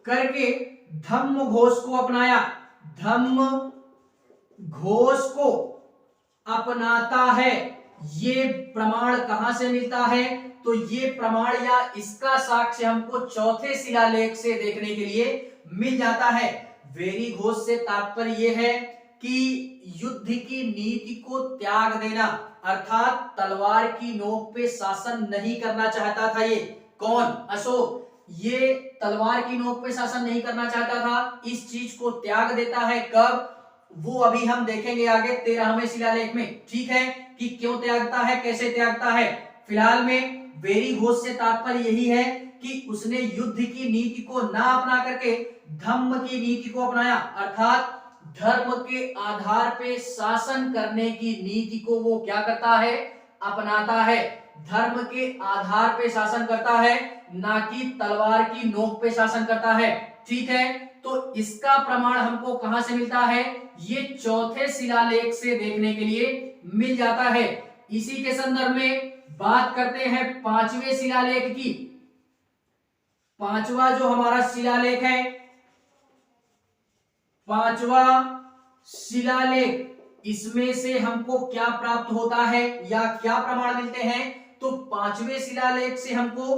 करके धम्म घोष को अपनाया, धम्म घोष को अपनाता है। ये प्रमाण कहां से मिलता है? तो ये प्रमाण या इसका साक्ष्य हमको चौथे शिलालेख से देखने के लिए मिल जाता है। वेरी घोष से तात्पर्य यह है कि युद्ध की नीति को त्याग देना, अर्थात तलवार की नोक पे शासन नहीं करना चाहता था। ये कौन? अशोक। ये तलवार की नोक पे शासन नहीं करना चाहता था, इस चीज को त्याग देता है। कब? वो अभी हम देखेंगे आगे 13वें शिलालेख में, ठीक है, कि क्यों त्यागता है, कैसे त्यागता है। फिलहाल में वेरी घोष से तात्पर्य यही है कि उसने युद्ध की नीति को ना अपना करके धम्म की नीति को अपनाया, अर्थात धर्म के आधार पे शासन करने की नीति को वो क्या करता है? अपनाता है। धर्म के आधार पे शासन करता है, ना कि तलवार की नोक पे शासन करता है, ठीक है। तो इसका प्रमाण हमको कहां से मिलता है? ये चौथे शिलालेख से देखने के लिए मिल जाता है। इसी के संदर्भ में बात करते हैं 5वें शिलालेख की। 5वां जो हमारा शिलालेख है, 5वां शिलालेख, इसमें से हमको क्या प्राप्त होता है या क्या प्रमाण मिलते हैं? तो 5वें शिलालेख से हमको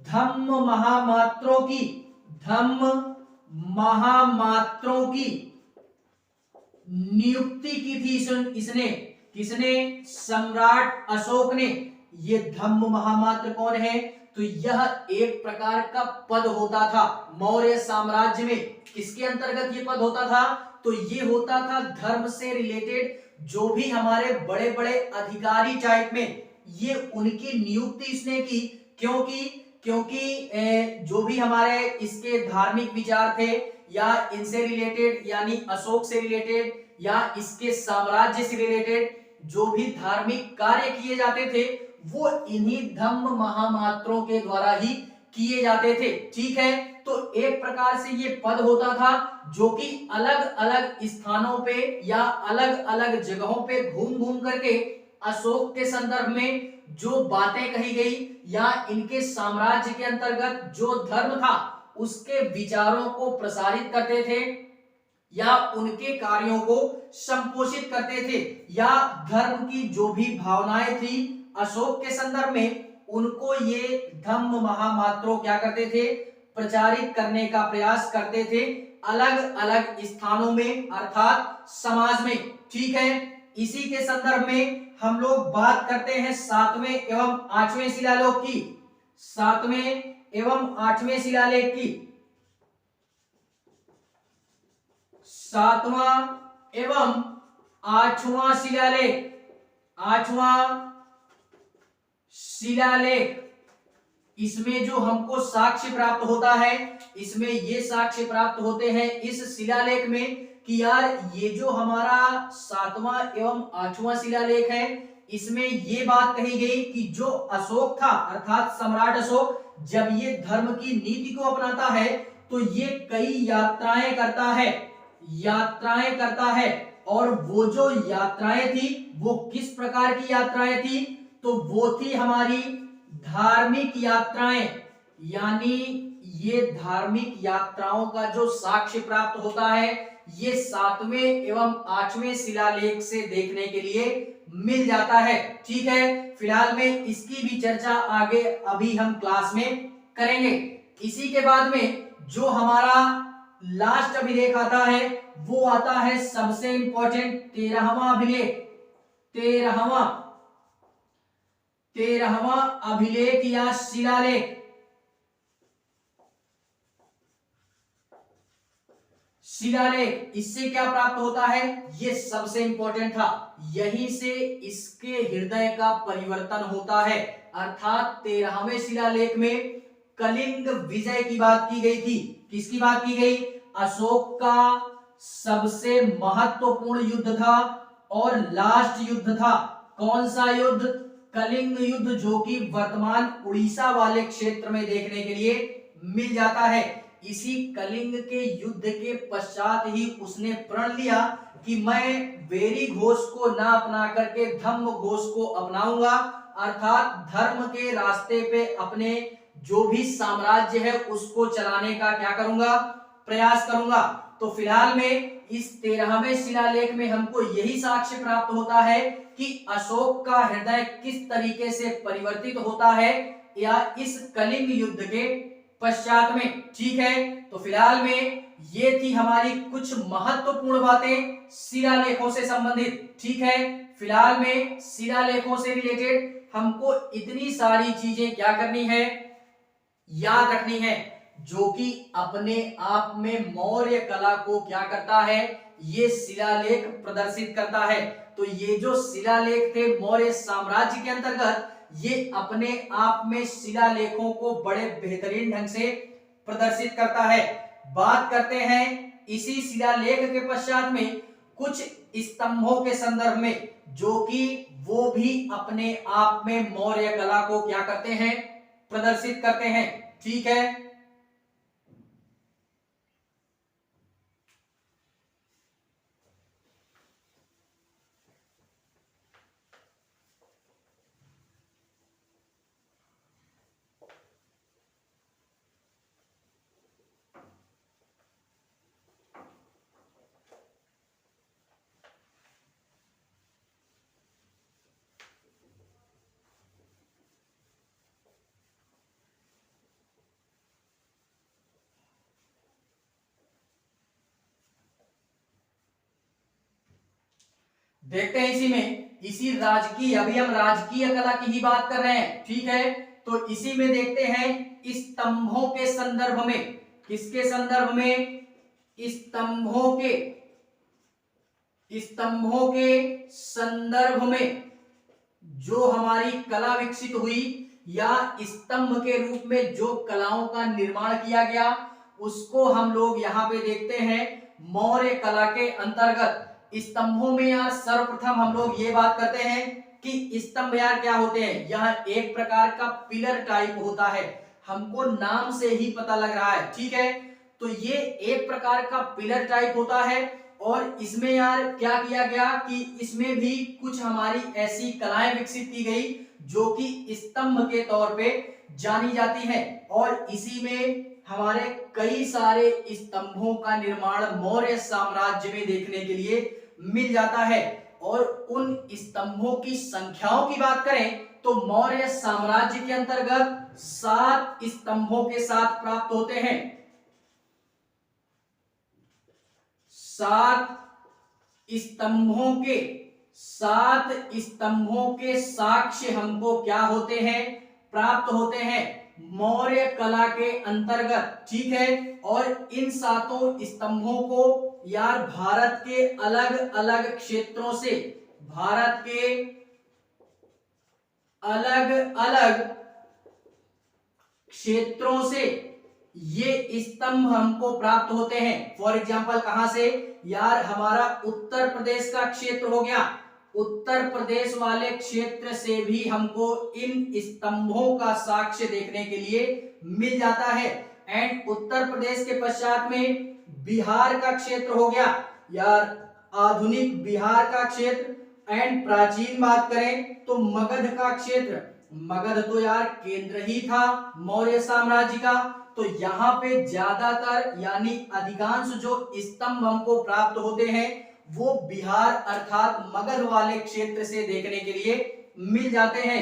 धम्म महामात्रों की, धम्म महामात्रों की नियुक्ति की थी इसने। किसने? सम्राट अशोक ने। ये धम्म महामात्र कौन है? तो यह एक प्रकार का पद होता था मौर्य साम्राज्य में। किसके अंतर्गत ये पद होता था? तो ये होता था धर्म से रिलेटेड जो भी हमारे बड़े बड़े अधिकारी टाइप में, ये उनकी नियुक्ति इसने की। क्योंकि जो भी हमारे इसके धार्मिक विचार थे या इनसे रिलेटेड, यानी अशोक से रिलेटेड या इसके साम्राज्य से रिलेटेड जो भी धार्मिक कार्य किए जाते थे, वो इन्हीं धम्म महामात्रों के द्वारा ही किए जाते थे, ठीक है। तो एक प्रकार से ये पद होता था जो कि अलग अलग स्थानों पे या अलग अलग जगहों पे घूम घूम करके अशोक के संदर्भ में जो बातें कही गई या इनके साम्राज्य के अंतर्गत जो धर्म था उसके विचारों को प्रसारित करते थे या उनके कार्यों को संपोषित करते थे, या धर्म की जो भी भावनाएं थी अशोक के संदर्भ में, उनको ये धम्म महामात्रों क्या करते थे? प्रचारित करने का प्रयास करते थे अलग अलग स्थानों में, अर्थात समाज में, ठीक है। इसी के संदर्भ में हम लोग बात करते हैं 7वें एवं 8वें शिलालेख की। 7वें एवं 8वें शिलालेख की। 7वां एवं 8वां शिलालेख। 8वां शिलालेख, इसमें जो हमको साक्ष्य प्राप्त होता है, इसमें ये साक्ष्य प्राप्त होते हैं इस शिलालेख में कि यार ये जो हमारा 7वां एवं 8वां शिलालेख है, इसमें ये बात कही गई कि जो अशोक था अर्थात सम्राट अशोक, जब ये धर्म की नीति को अपनाता है तो ये कई यात्राएं करता है। और वो जो यात्राएं थी वो किस प्रकार की यात्राएं थी? तो वो थी हमारी धार्मिक यात्राएं। यानी ये धार्मिक यात्राओं का जो साक्ष्य प्राप्त होता है ये 7वें एवं 8वें शिलालेख से देखने के लिए मिल जाता है, ठीक है। फिलहाल में इसकी भी चर्चा आगे अभी हम क्लास में करेंगे। इसी के बाद में जो हमारा लास्ट अभिलेख आता है वो आता है सबसे इंपॉर्टेंट 13वां अभिलेख। 13वां अभिलेख या शिलालेख। शिलालेख, इससे क्या प्राप्त होता है? ये सबसे इंपॉर्टेंट था, यहीं से इसके हृदय का परिवर्तन होता है। अर्थात 13वें शिलालेख में कलिंग विजय की बात की गई थी। किसकी बात की गई? अशोक का सबसे महत्वपूर्ण युद्ध था और लास्ट युद्ध था। कौन सा युद्ध? कलिंग युद्ध, जो कि वर्तमान उड़ीसा वाले क्षेत्र में देखने के लिए मिल जाता है। इसी कलिंग के युद्ध के पश्चात ही उसने प्रण लिया कि मैं वेरी घोष को ना अपना करके धम्म घोष को अपनाऊंगा, अर्थात धर्म के रास्ते पे अपने जो भी साम्राज्य है उसको चलाने का क्या करूंगा, प्रयास करूंगा। तो फिलहाल में इस 13वें शिलालेख में हमको यही साक्ष्य प्राप्त होता है कि अशोक का हृदय किस तरीके से परिवर्तित होता है या इस कलिंग युद्ध के पश्चात में। ठीक है, तो फिलहाल में ये थी हमारी कुछ महत्वपूर्ण बातें शिलालेखों से संबंधित। ठीक है, फिलहाल में शिलालेखों से रिलेटेड हमको इतनी सारी चीजें क्या करनी है, याद रखनी है, जो कि अपने आप में मौर्य कला को क्या करता है, ये शिलालेख प्रदर्शित करता है। तो ये जो शिलालेख थे मौर्य साम्राज्य के अंतर्गत, ये अपने आप में शिलालेखों को बड़े बेहतरीन ढंग से प्रदर्शित करता है। बात करते हैं इसी शिलालेख के पश्चात में कुछ स्तंभों के संदर्भ में, जो कि वो भी अपने आप में मौर्य कला को क्या करते हैं, प्रदर्शित करते हैं। ठीक है, देखते हैं इसी में, इसी राजकीय, अभी हम राजकीय कला की ही बात कर रहे हैं। ठीक है, तो इसी में देखते हैं स्तंभों के संदर्भ में, किसके संदर्भ में, स्तंभों के संदर्भ में जो हमारी कला विकसित हुई या स्तंभ के रूप में जो कलाओं का निर्माण किया गया, उसको हम लोग यहाँ पे देखते हैं मौर्य कला के अंतर्गत। स्तंभों में यार सर्वप्रथम हम लोग ये बात करते हैं कि स्तंभ यार क्या होते हैं, यहाँ एक प्रकार का पिलर टाइप होता है, हमको नाम से ही पता लग रहा है। ठीक है, तो ये एक प्रकार का पिलर टाइप होता है और इसमें यार क्या किया गया कि इसमें भी कुछ हमारी ऐसी कलाएं विकसित की गई जो कि स्तंभ के तौर पे जानी जाती हैं और इसी में हमारे कई सारे स्तंभों का निर्माण मौर्य साम्राज्य में देखने के लिए मिल जाता है। और उन स्तंभों की संख्याओं की बात करें तो मौर्य साम्राज्य के अंतर्गत 7 स्तंभों के साथ प्राप्त होते हैं। 7 स्तंभों के साक्ष्य हमको क्या होते हैं, प्राप्त होते हैं मौर्य कला के अंतर्गत। ठीक है, और इन 7 स्तंभों को यार भारत के अलग अलग क्षेत्रों से, भारत के अलग अलग क्षेत्रों से ये स्तंभ हमको प्राप्त होते हैं। फॉर एग्जाम्पल कहां से, यार हमारा उत्तर प्रदेश का क्षेत्र हो गया, उत्तर प्रदेश वाले क्षेत्र से भी हमको इन स्तंभों का साक्ष्य देखने के लिए मिल जाता है। एंड उत्तर प्रदेश के पश्चात में बिहार का क्षेत्र हो गया, यार आधुनिक बिहार का क्षेत्र। एंड प्राचीन बात करें तो मगध का क्षेत्र, मगध तो यार केंद्र ही था मौर्य साम्राज्य का, तो यहाँ पे ज्यादातर यानी अधिकांश जो स्तंभ हमको प्राप्त होते हैं वो बिहार अर्थात मगध वाले क्षेत्र से देखने के लिए मिल जाते हैं।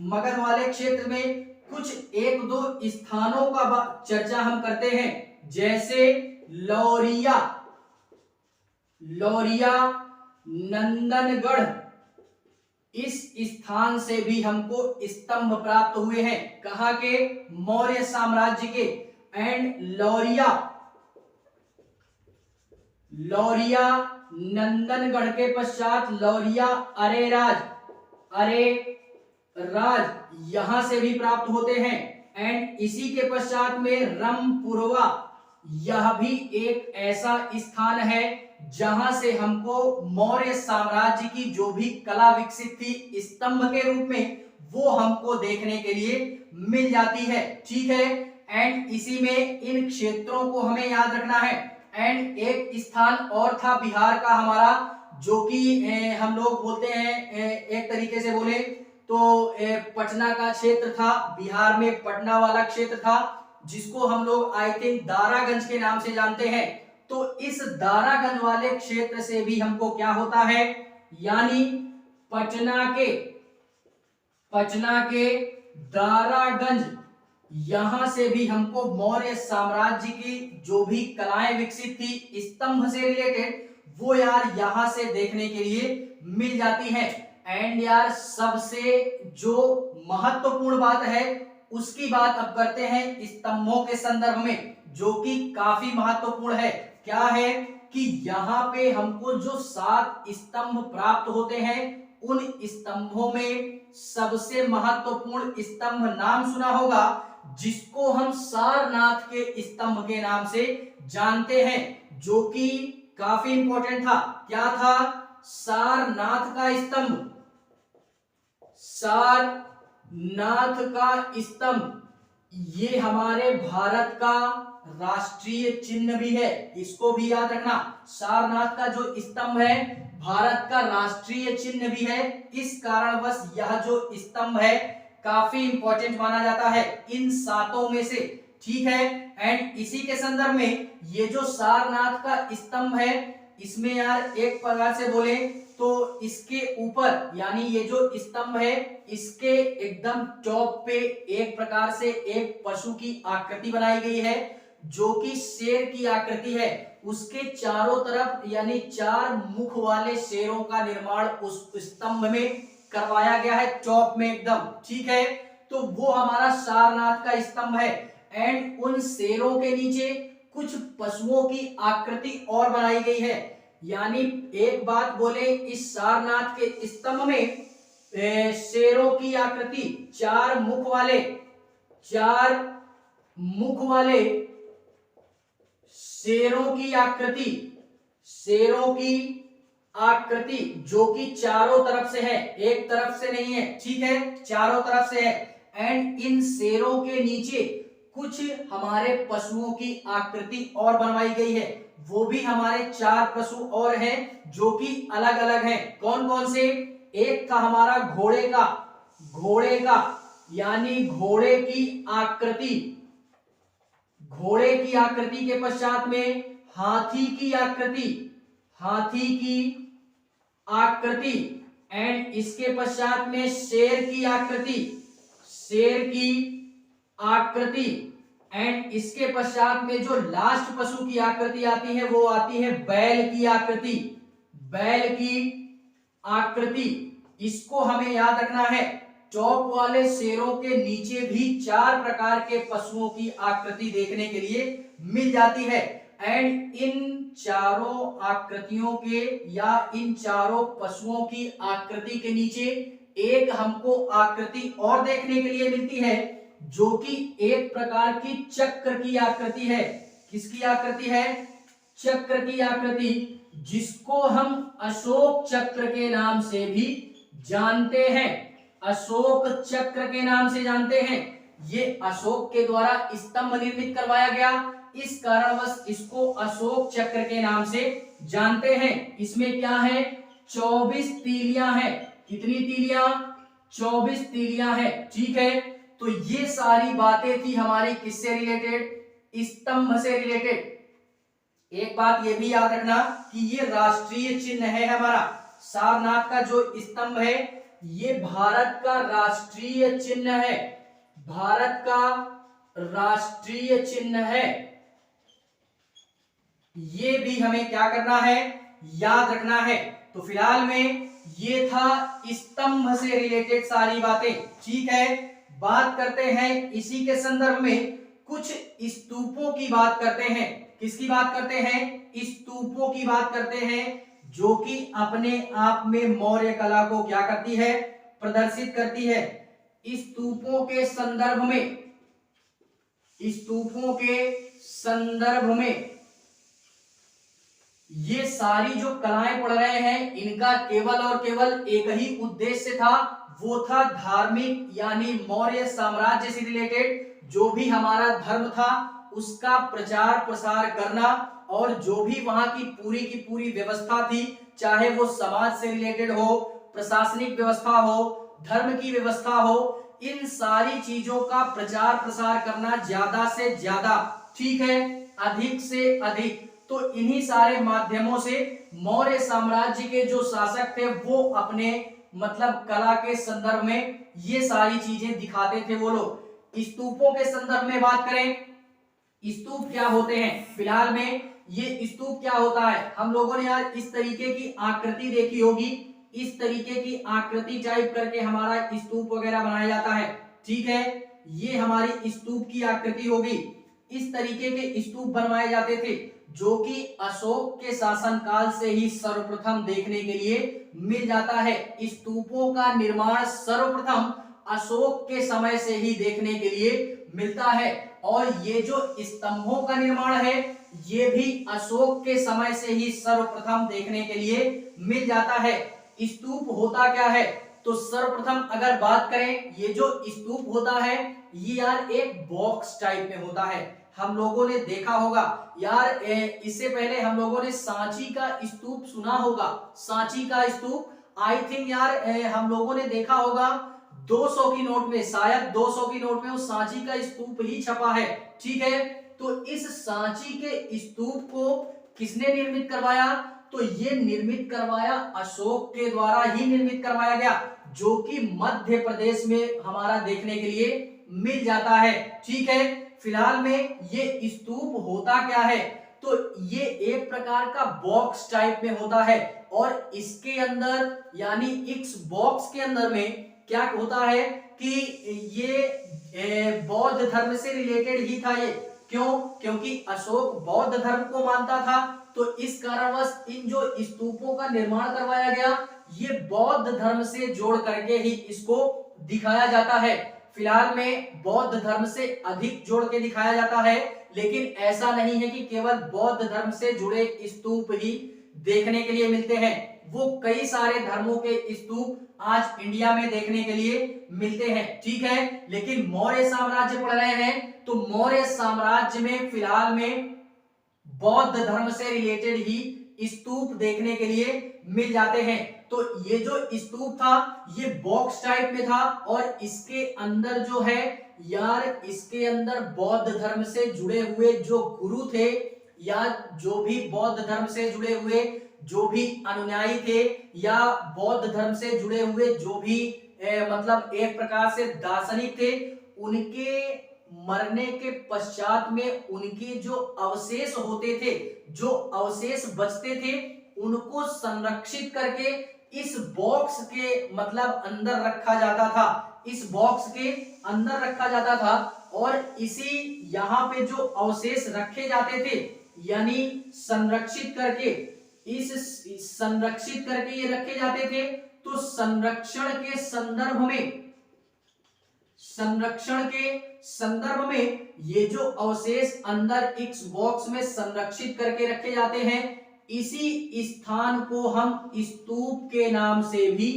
मगध वाले क्षेत्र में कुछ एक दो स्थानों का चर्चा हम करते हैं, जैसे लौरिया, नंदनगढ़, इस स्थान से भी हमको स्तंभ प्राप्त हुए हैं, कहां के, मौर्य साम्राज्य के। एंड लौरिया नंदनगढ़ के पश्चात लौरिया अरे राज यहां से भी प्राप्त होते हैं। एंड इसी के पश्चात में रमपुरवा, यह भी एक ऐसा स्थान है जहां से हमको मौर्य साम्राज्य की जो भी कला विकसित थी स्तंभ के रूप में, वो हमको देखने के लिए मिल जाती है। ठीक है, एंड इसी में इन क्षेत्रों को हमें याद रखना है। एंड एक स्थान और था बिहार का हमारा, जो कि हम लोग बोलते हैं एक तरीके से बोले तो पटना का क्षेत्र था, बिहार में पटना वाला क्षेत्र था, जिसको हम लोग आई थिंक दारागंज के नाम से जानते हैं। तो इस दारागंज वाले क्षेत्र से भी हमको क्या होता है, यानी पटना के दारागंज, यहां से भी हमको मौर्य साम्राज्य की जो भी कलाएं विकसित थी स्तंभ से रिलेटेड, वो यार यहां से देखने के लिए मिल जाती हैं। एंड यार सबसे जो महत्वपूर्ण बात है उसकी बात अब करते हैं स्तंभों के संदर्भ में, जो कि काफी महत्वपूर्ण है। क्या है कि यहाँ पे हमको जो 7 स्तंभ प्राप्त होते हैं, उन स्तंभों में सबसे महत्वपूर्ण स्तंभ नाम सुना होगा, जिसको हम सारनाथ के स्तंभ के नाम से जानते हैं, जो कि काफी इंपॉर्टेंट था। क्या था? सारनाथ का स्तंभ। सारनाथ का स्तंभ ये हमारे भारत का राष्ट्रीय चिन्ह भी है, इसको भी याद रखना। सारनाथ का जो स्तंभ है भारत का राष्ट्रीय चिन्ह भी है, इस कारणवश यह जो स्तंभ है काफी इंपॉर्टेंट माना जाता है इन 7 में से, ठीक है। एंड इसी के संदर्भ में ये जो सारनाथ का स्तंभ है, इसमें यार एक प्रकार से बोले तो इसके ऊपर, यानी ये जो स्तंभ है इसके एकदम टॉप पे एक प्रकार से एक पशु की आकृति बनाई गई है, जो कि शेर की आकृति है। उसके चारों तरफ यानी 4 मुख वाले शेरों का निर्माण उस स्तंभ में करवाया गया है, टॉप में एकदम, ठीक है। तो वो हमारा सारनाथ का स्तंभ है। एंड उन शेरों के नीचे कुछ पशुओं की आकृति और बनाई गई है। यानी एक बात बोले, इस सारनाथ के स्तंभ में शेरों की आकृति, 4 मुख वाले शेरों की आकृति जो कि चारों तरफ से है, एक तरफ से नहीं है, ठीक है, चारों तरफ से है। एंड इन शेरों के नीचे कुछ हमारे पशुओं की आकृति और बनवाई गई है, वो भी हमारे 4 पशु और हैं जो कि अलग अलग हैं। कौन कौन से? एक था हमारा घोड़े का यानी घोड़े की आकृति के पश्चात में हाथी की आकृति एंड इसके पश्चात में शेर की आकृति एंड इसके पश्चात में जो लास्ट पशु की आकृति आती है वो आती है बैल की आकृति। इसको हमें याद रखना है। टॉप वाले शेरों के नीचे भी 4 प्रकार के पशुओं की आकृति देखने के लिए मिल जाती है। एंड इन चारों आकृतियों के या इन चारों पशुओं की आकृति के नीचे एक हमको आकृति और देखने के लिए मिलती है, जो कि एक प्रकार की चक्र की आकृति है। किसकी आकृति है? चक्र की आकृति, जिसको हम अशोक चक्र के नाम से भी जानते हैं। अशोक चक्र के नाम से जानते हैं। ये अशोक के द्वारा स्तंभ निर्मित करवाया गया, इस कारणवश इसको अशोक चक्र के नाम से जानते हैं। इसमें क्या है? 24 तीलियां हैं। कितनी तीलियां? 24 तीलियां हैं, ठीक है। तो ये सारी बातें थी हमारी किससे रिलेटेड? स्तंभ से रिलेटेड। एक बात ये भी याद रखना कि ये राष्ट्रीय चिन्ह है हमारा। सारनाथ का जो स्तंभ है ये भारत का राष्ट्रीय चिन्ह है, भारत का राष्ट्रीय चिन्ह है। ये भी हमें क्या करना है? याद रखना है। तो फिलहाल में ये था स्तंभ से रिलेटेड सारी बातें, ठीक है। बात करते हैं इसी के संदर्भ में कुछ स्तूपों की बात करते हैं। किसकी बात करते हैं? स्तूपों की बात करते हैं, जो कि अपने आप में मौर्य कला को क्या करती है? प्रदर्शित करती है। स्तूपों के संदर्भ में ये सारी जो कलाएं पढ़ रहे हैं, इनका केवल और केवल एक ही उद्देश्य था, वो था धार्मिक, यानी मौर्य साम्राज्य से रिलेटेड जो भी हमारा धर्म था उसका प्रचार प्रसार करना, और जो भी वहां की पूरी व्यवस्था थी, चाहे वो समाज से रिलेटेड हो, प्रशासनिक व्यवस्था हो, धर्म की व्यवस्था हो, इन सारी चीजों का प्रचार प्रसार करना ज्यादा से ज्यादा, ठीक है, अधिक से अधिक। तो इन्हीं सारे माध्यमों से मौर्य साम्राज्य के जो शासक थे वो अपने मतलब कला के संदर्भ में ये सारी चीजें दिखाते थे वो लोग। स्तूपों के संदर्भ में बात करें, स्तूप क्या होते हैं, फिलहाल में ये स्तूप क्या होता है, हम लोगों ने यार इस तरीके की आकृति देखी होगी, इस तरीके की आकृति टाइप करके हमारा स्तूप वगैरह बनाया जाता है, ठीक है, ये हमारी स्तूप की आकृति होगी। इस तरीके के स्तूप बनवाए जाते थे जो कि अशोक के शासनकाल से ही सर्वप्रथम देखने के लिए मिल जाता है। स्तूपों का निर्माण सर्वप्रथम अशोक के समय से ही देखने के लिए मिलता है और ये जो स्तंभों का निर्माण है ये भी अशोक के समय से ही सर्वप्रथम देखने के लिए मिल जाता है। स्तूप होता क्या है, तो सर्वप्रथम अगर बात करें ये जो स्तूप होता है ये यार एक बॉक्स टाइप में होता है। हम लोगों ने देखा होगा यार, इससे पहले हम लोगों ने सांची का स्तूप सुना होगा, सांची का स्तूप आई थिंक यार हम लोगों ने देखा होगा 200 की नोट में, शायद 200 की नोट में वो सांची का स्तूप ही छपा है, ठीक है। तो इस सांची के स्तूप को किसने निर्मित करवाया, तो ये निर्मित करवाया अशोक के द्वारा ही निर्मित करवाया गया, जो कि मध्य प्रदेश में हमारा देखने के लिए मिल जाता है, ठीक है। फिलहाल में ये स्तूप होता क्या है, तो ये एक प्रकार का बॉक्स टाइप में होता है और इसके अंदर यानी इस बॉक्स के अंदर में क्या होता है कि ये बौद्ध धर्म से रिलेटेड ही था ये, क्यों, क्योंकि अशोक बौद्ध धर्म को मानता था, तो इस कारणवश इन जो स्तूपों का निर्माण करवाया गया ये बौद्ध धर्म से जोड़ करके ही इसको दिखाया जाता है। फिलहाल में बौद्ध धर्म से अधिक जोड़ के दिखाया जाता है, लेकिन ऐसा नहीं है कि केवल बौद्ध धर्म से जुड़े स्तूप ही देखने के लिए मिलते हैं, वो कई सारे धर्मों के स्तूप आज इंडिया में देखने के लिए मिलते हैं, ठीक है। लेकिन मौर्य साम्राज्य पढ़ रहे हैं तो मौर्य साम्राज्य में फिलहाल में बौद्ध धर्म से रिलेटेड ही स्तूप देखने के लिए मिल जाते हैं। तो ये जो स्तूप था ये बॉक्स टाइप में था और इसके अंदर जो है यार, इसके अंदर बौद्ध धर्म से जुड़े हुए जो गुरु थे या जो भी बौद्ध धर्म से जुड़े हुए जो भी अनुयायी थे या बौद्ध धर्म से जुड़े हुए जो भी मतलब एक प्रकार से दार्शनिक थे, उनके मरने के पश्चात में उनके जो अवशेष होते थे, जो अवशेष बचते थे, उनको संरक्षित करके इस बॉक्स के मतलब अंदर रखा जाता था, इस बॉक्स के अंदर रखा जाता था और इसी यहाँ पे जो अवशेष रखे जाते थे यानी संरक्षित करके, इस संरक्षित करके ये रखे जाते थे। तो संरक्षण के संदर्भ में, संरक्षण के संदर्भ में ये जो अवशेष अंदर इस बॉक्स में संरक्षित करके रखे जाते हैं, इसी स्थान को हम स्तूप के नाम से भी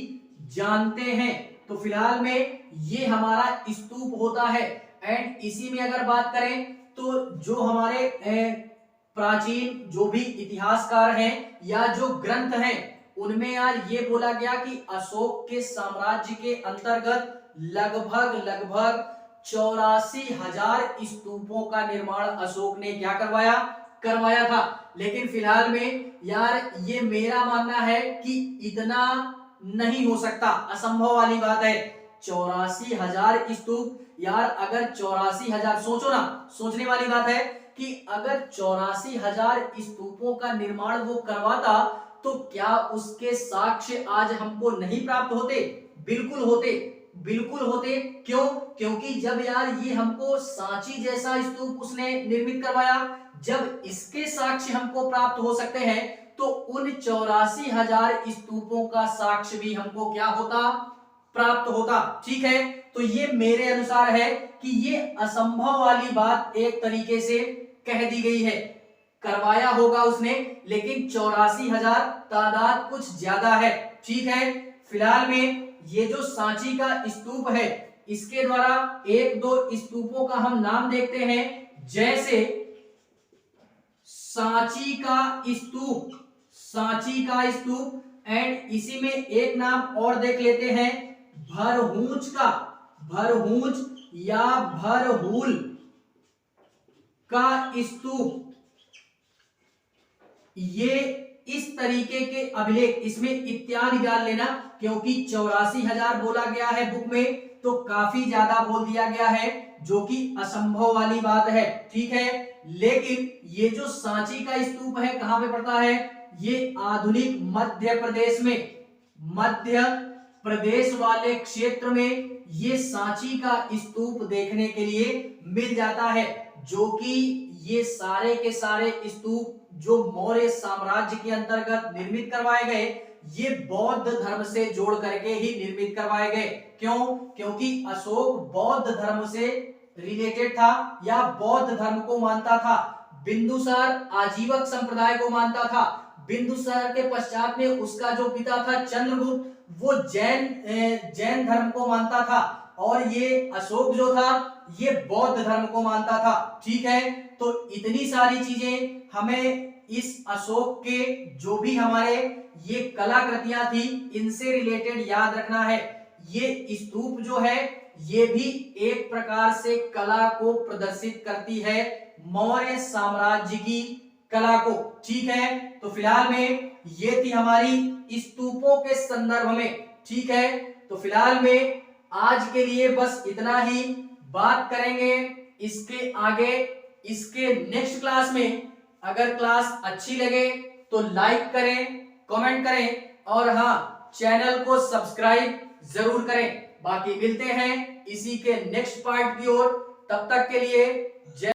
जानते हैं। तो फिलहाल में ये हमारा स्तूप होता है। एंड इसी में अगर बात करें तो जो हमारे प्राचीन जो भी इतिहासकार हैं या जो ग्रंथ हैं उनमें यार ये बोला गया कि अशोक के साम्राज्य के अंतर्गत लगभग 84,000 स्तूपों का निर्माण अशोक ने क्या करवाया था। लेकिन फिलहाल में यार ये मेरा मानना है कि इतना नहीं हो सकता, असंभव वाली बात है। 84,000 स्तूप यार, अगर 84,000 सोचो ना, सोचने वाली बात है कि अगर 84,000 स्तूपों का निर्माण वो करवाता तो क्या उसके साक्ष्य आज हमको नहीं प्राप्त होते? बिल्कुल होते, बिल्कुल होते। क्यों? क्योंकि जब यार ये हमको सांची जैसा स्तूप उसने निर्मित करवाया, जब इसके साक्ष्य हमको प्राप्त हो सकते हैं तो उन 84,000 स्तूपों का साक्ष्य भी हमको क्या होता? प्राप्त होता। ठीक है, तो ये मेरे अनुसार है कि ये असंभव वाली बात एक तरीके से कह दी गई है। करवाया होगा उसने, लेकिन 84,000 तादाद कुछ ज्यादा है। ठीक है, फिलहाल में ये जो सांची का स्तूप है इसके द्वारा एक दो स्तूपों का हम नाम देखते हैं, जैसे सांची का स्तूप, सांची का स्तूप। एंड इसी में एक नाम और देख लेते हैं, भरहूंच या भरहूल का स्तूप, ये इस तरीके के अभिलेख, इसमें इत्यादि डाल लेना क्योंकि 84,000 बोला गया है बुक में, तो काफी ज्यादा बोल दिया गया है जो कि असंभव वाली बात है, ठीक है। लेकिन ये जो सांची का स्तूप है कहां पे पड़ता है, ये आधुनिक मध्य प्रदेश में, मध्य प्रदेश वाले क्षेत्र में ये सांची का स्तूप देखने के लिए मिल जाता है, जो कि ये सारे के सारे स्तूप जो मौर्य साम्राज्य के अंतर्गत निर्मित करवाए गए, ये बौद्ध धर्म से जोड़ करके ही निर्मित करवाए गए। क्यों? क्योंकि अशोक बौद्ध धर्म से रिलेटेड था या बौद्ध धर्म को मानता था। बिंदुसार आजीवक संप्रदाय को मानता था। बिंदुसार के पश्चात में उसका जो पिता था चंद्रगुप्त, वो जैन धर्म को मानता था, और ये अशोक जो था ये बौद्ध धर्म को मानता था, ठीक है। तो इतनी सारी चीजें हमें इस अशोक के जो भी हमारे ये कलाकृतियां थी इनसे रिलेटेड याद रखना है। ये स्तूप जो है ये भी एक प्रकार से कला को प्रदर्शित करती है, मौर्य साम्राज्य की कला को, ठीक है। तो फिलहाल में ये थी हमारी स्तूपों के संदर्भ में, ठीक है। तो फिलहाल में आज के लिए बस इतना ही, बात करेंगे इसके आगे इसके नेक्स्ट क्लास में। अगर क्लास अच्छी लगे तो लाइक करें, कमेंट करें, और हाँ, चैनल को सब्सक्राइब जरूर करें। बाकी मिलते हैं इसी के नेक्स्ट पार्ट की ओर, तब तक के लिए जय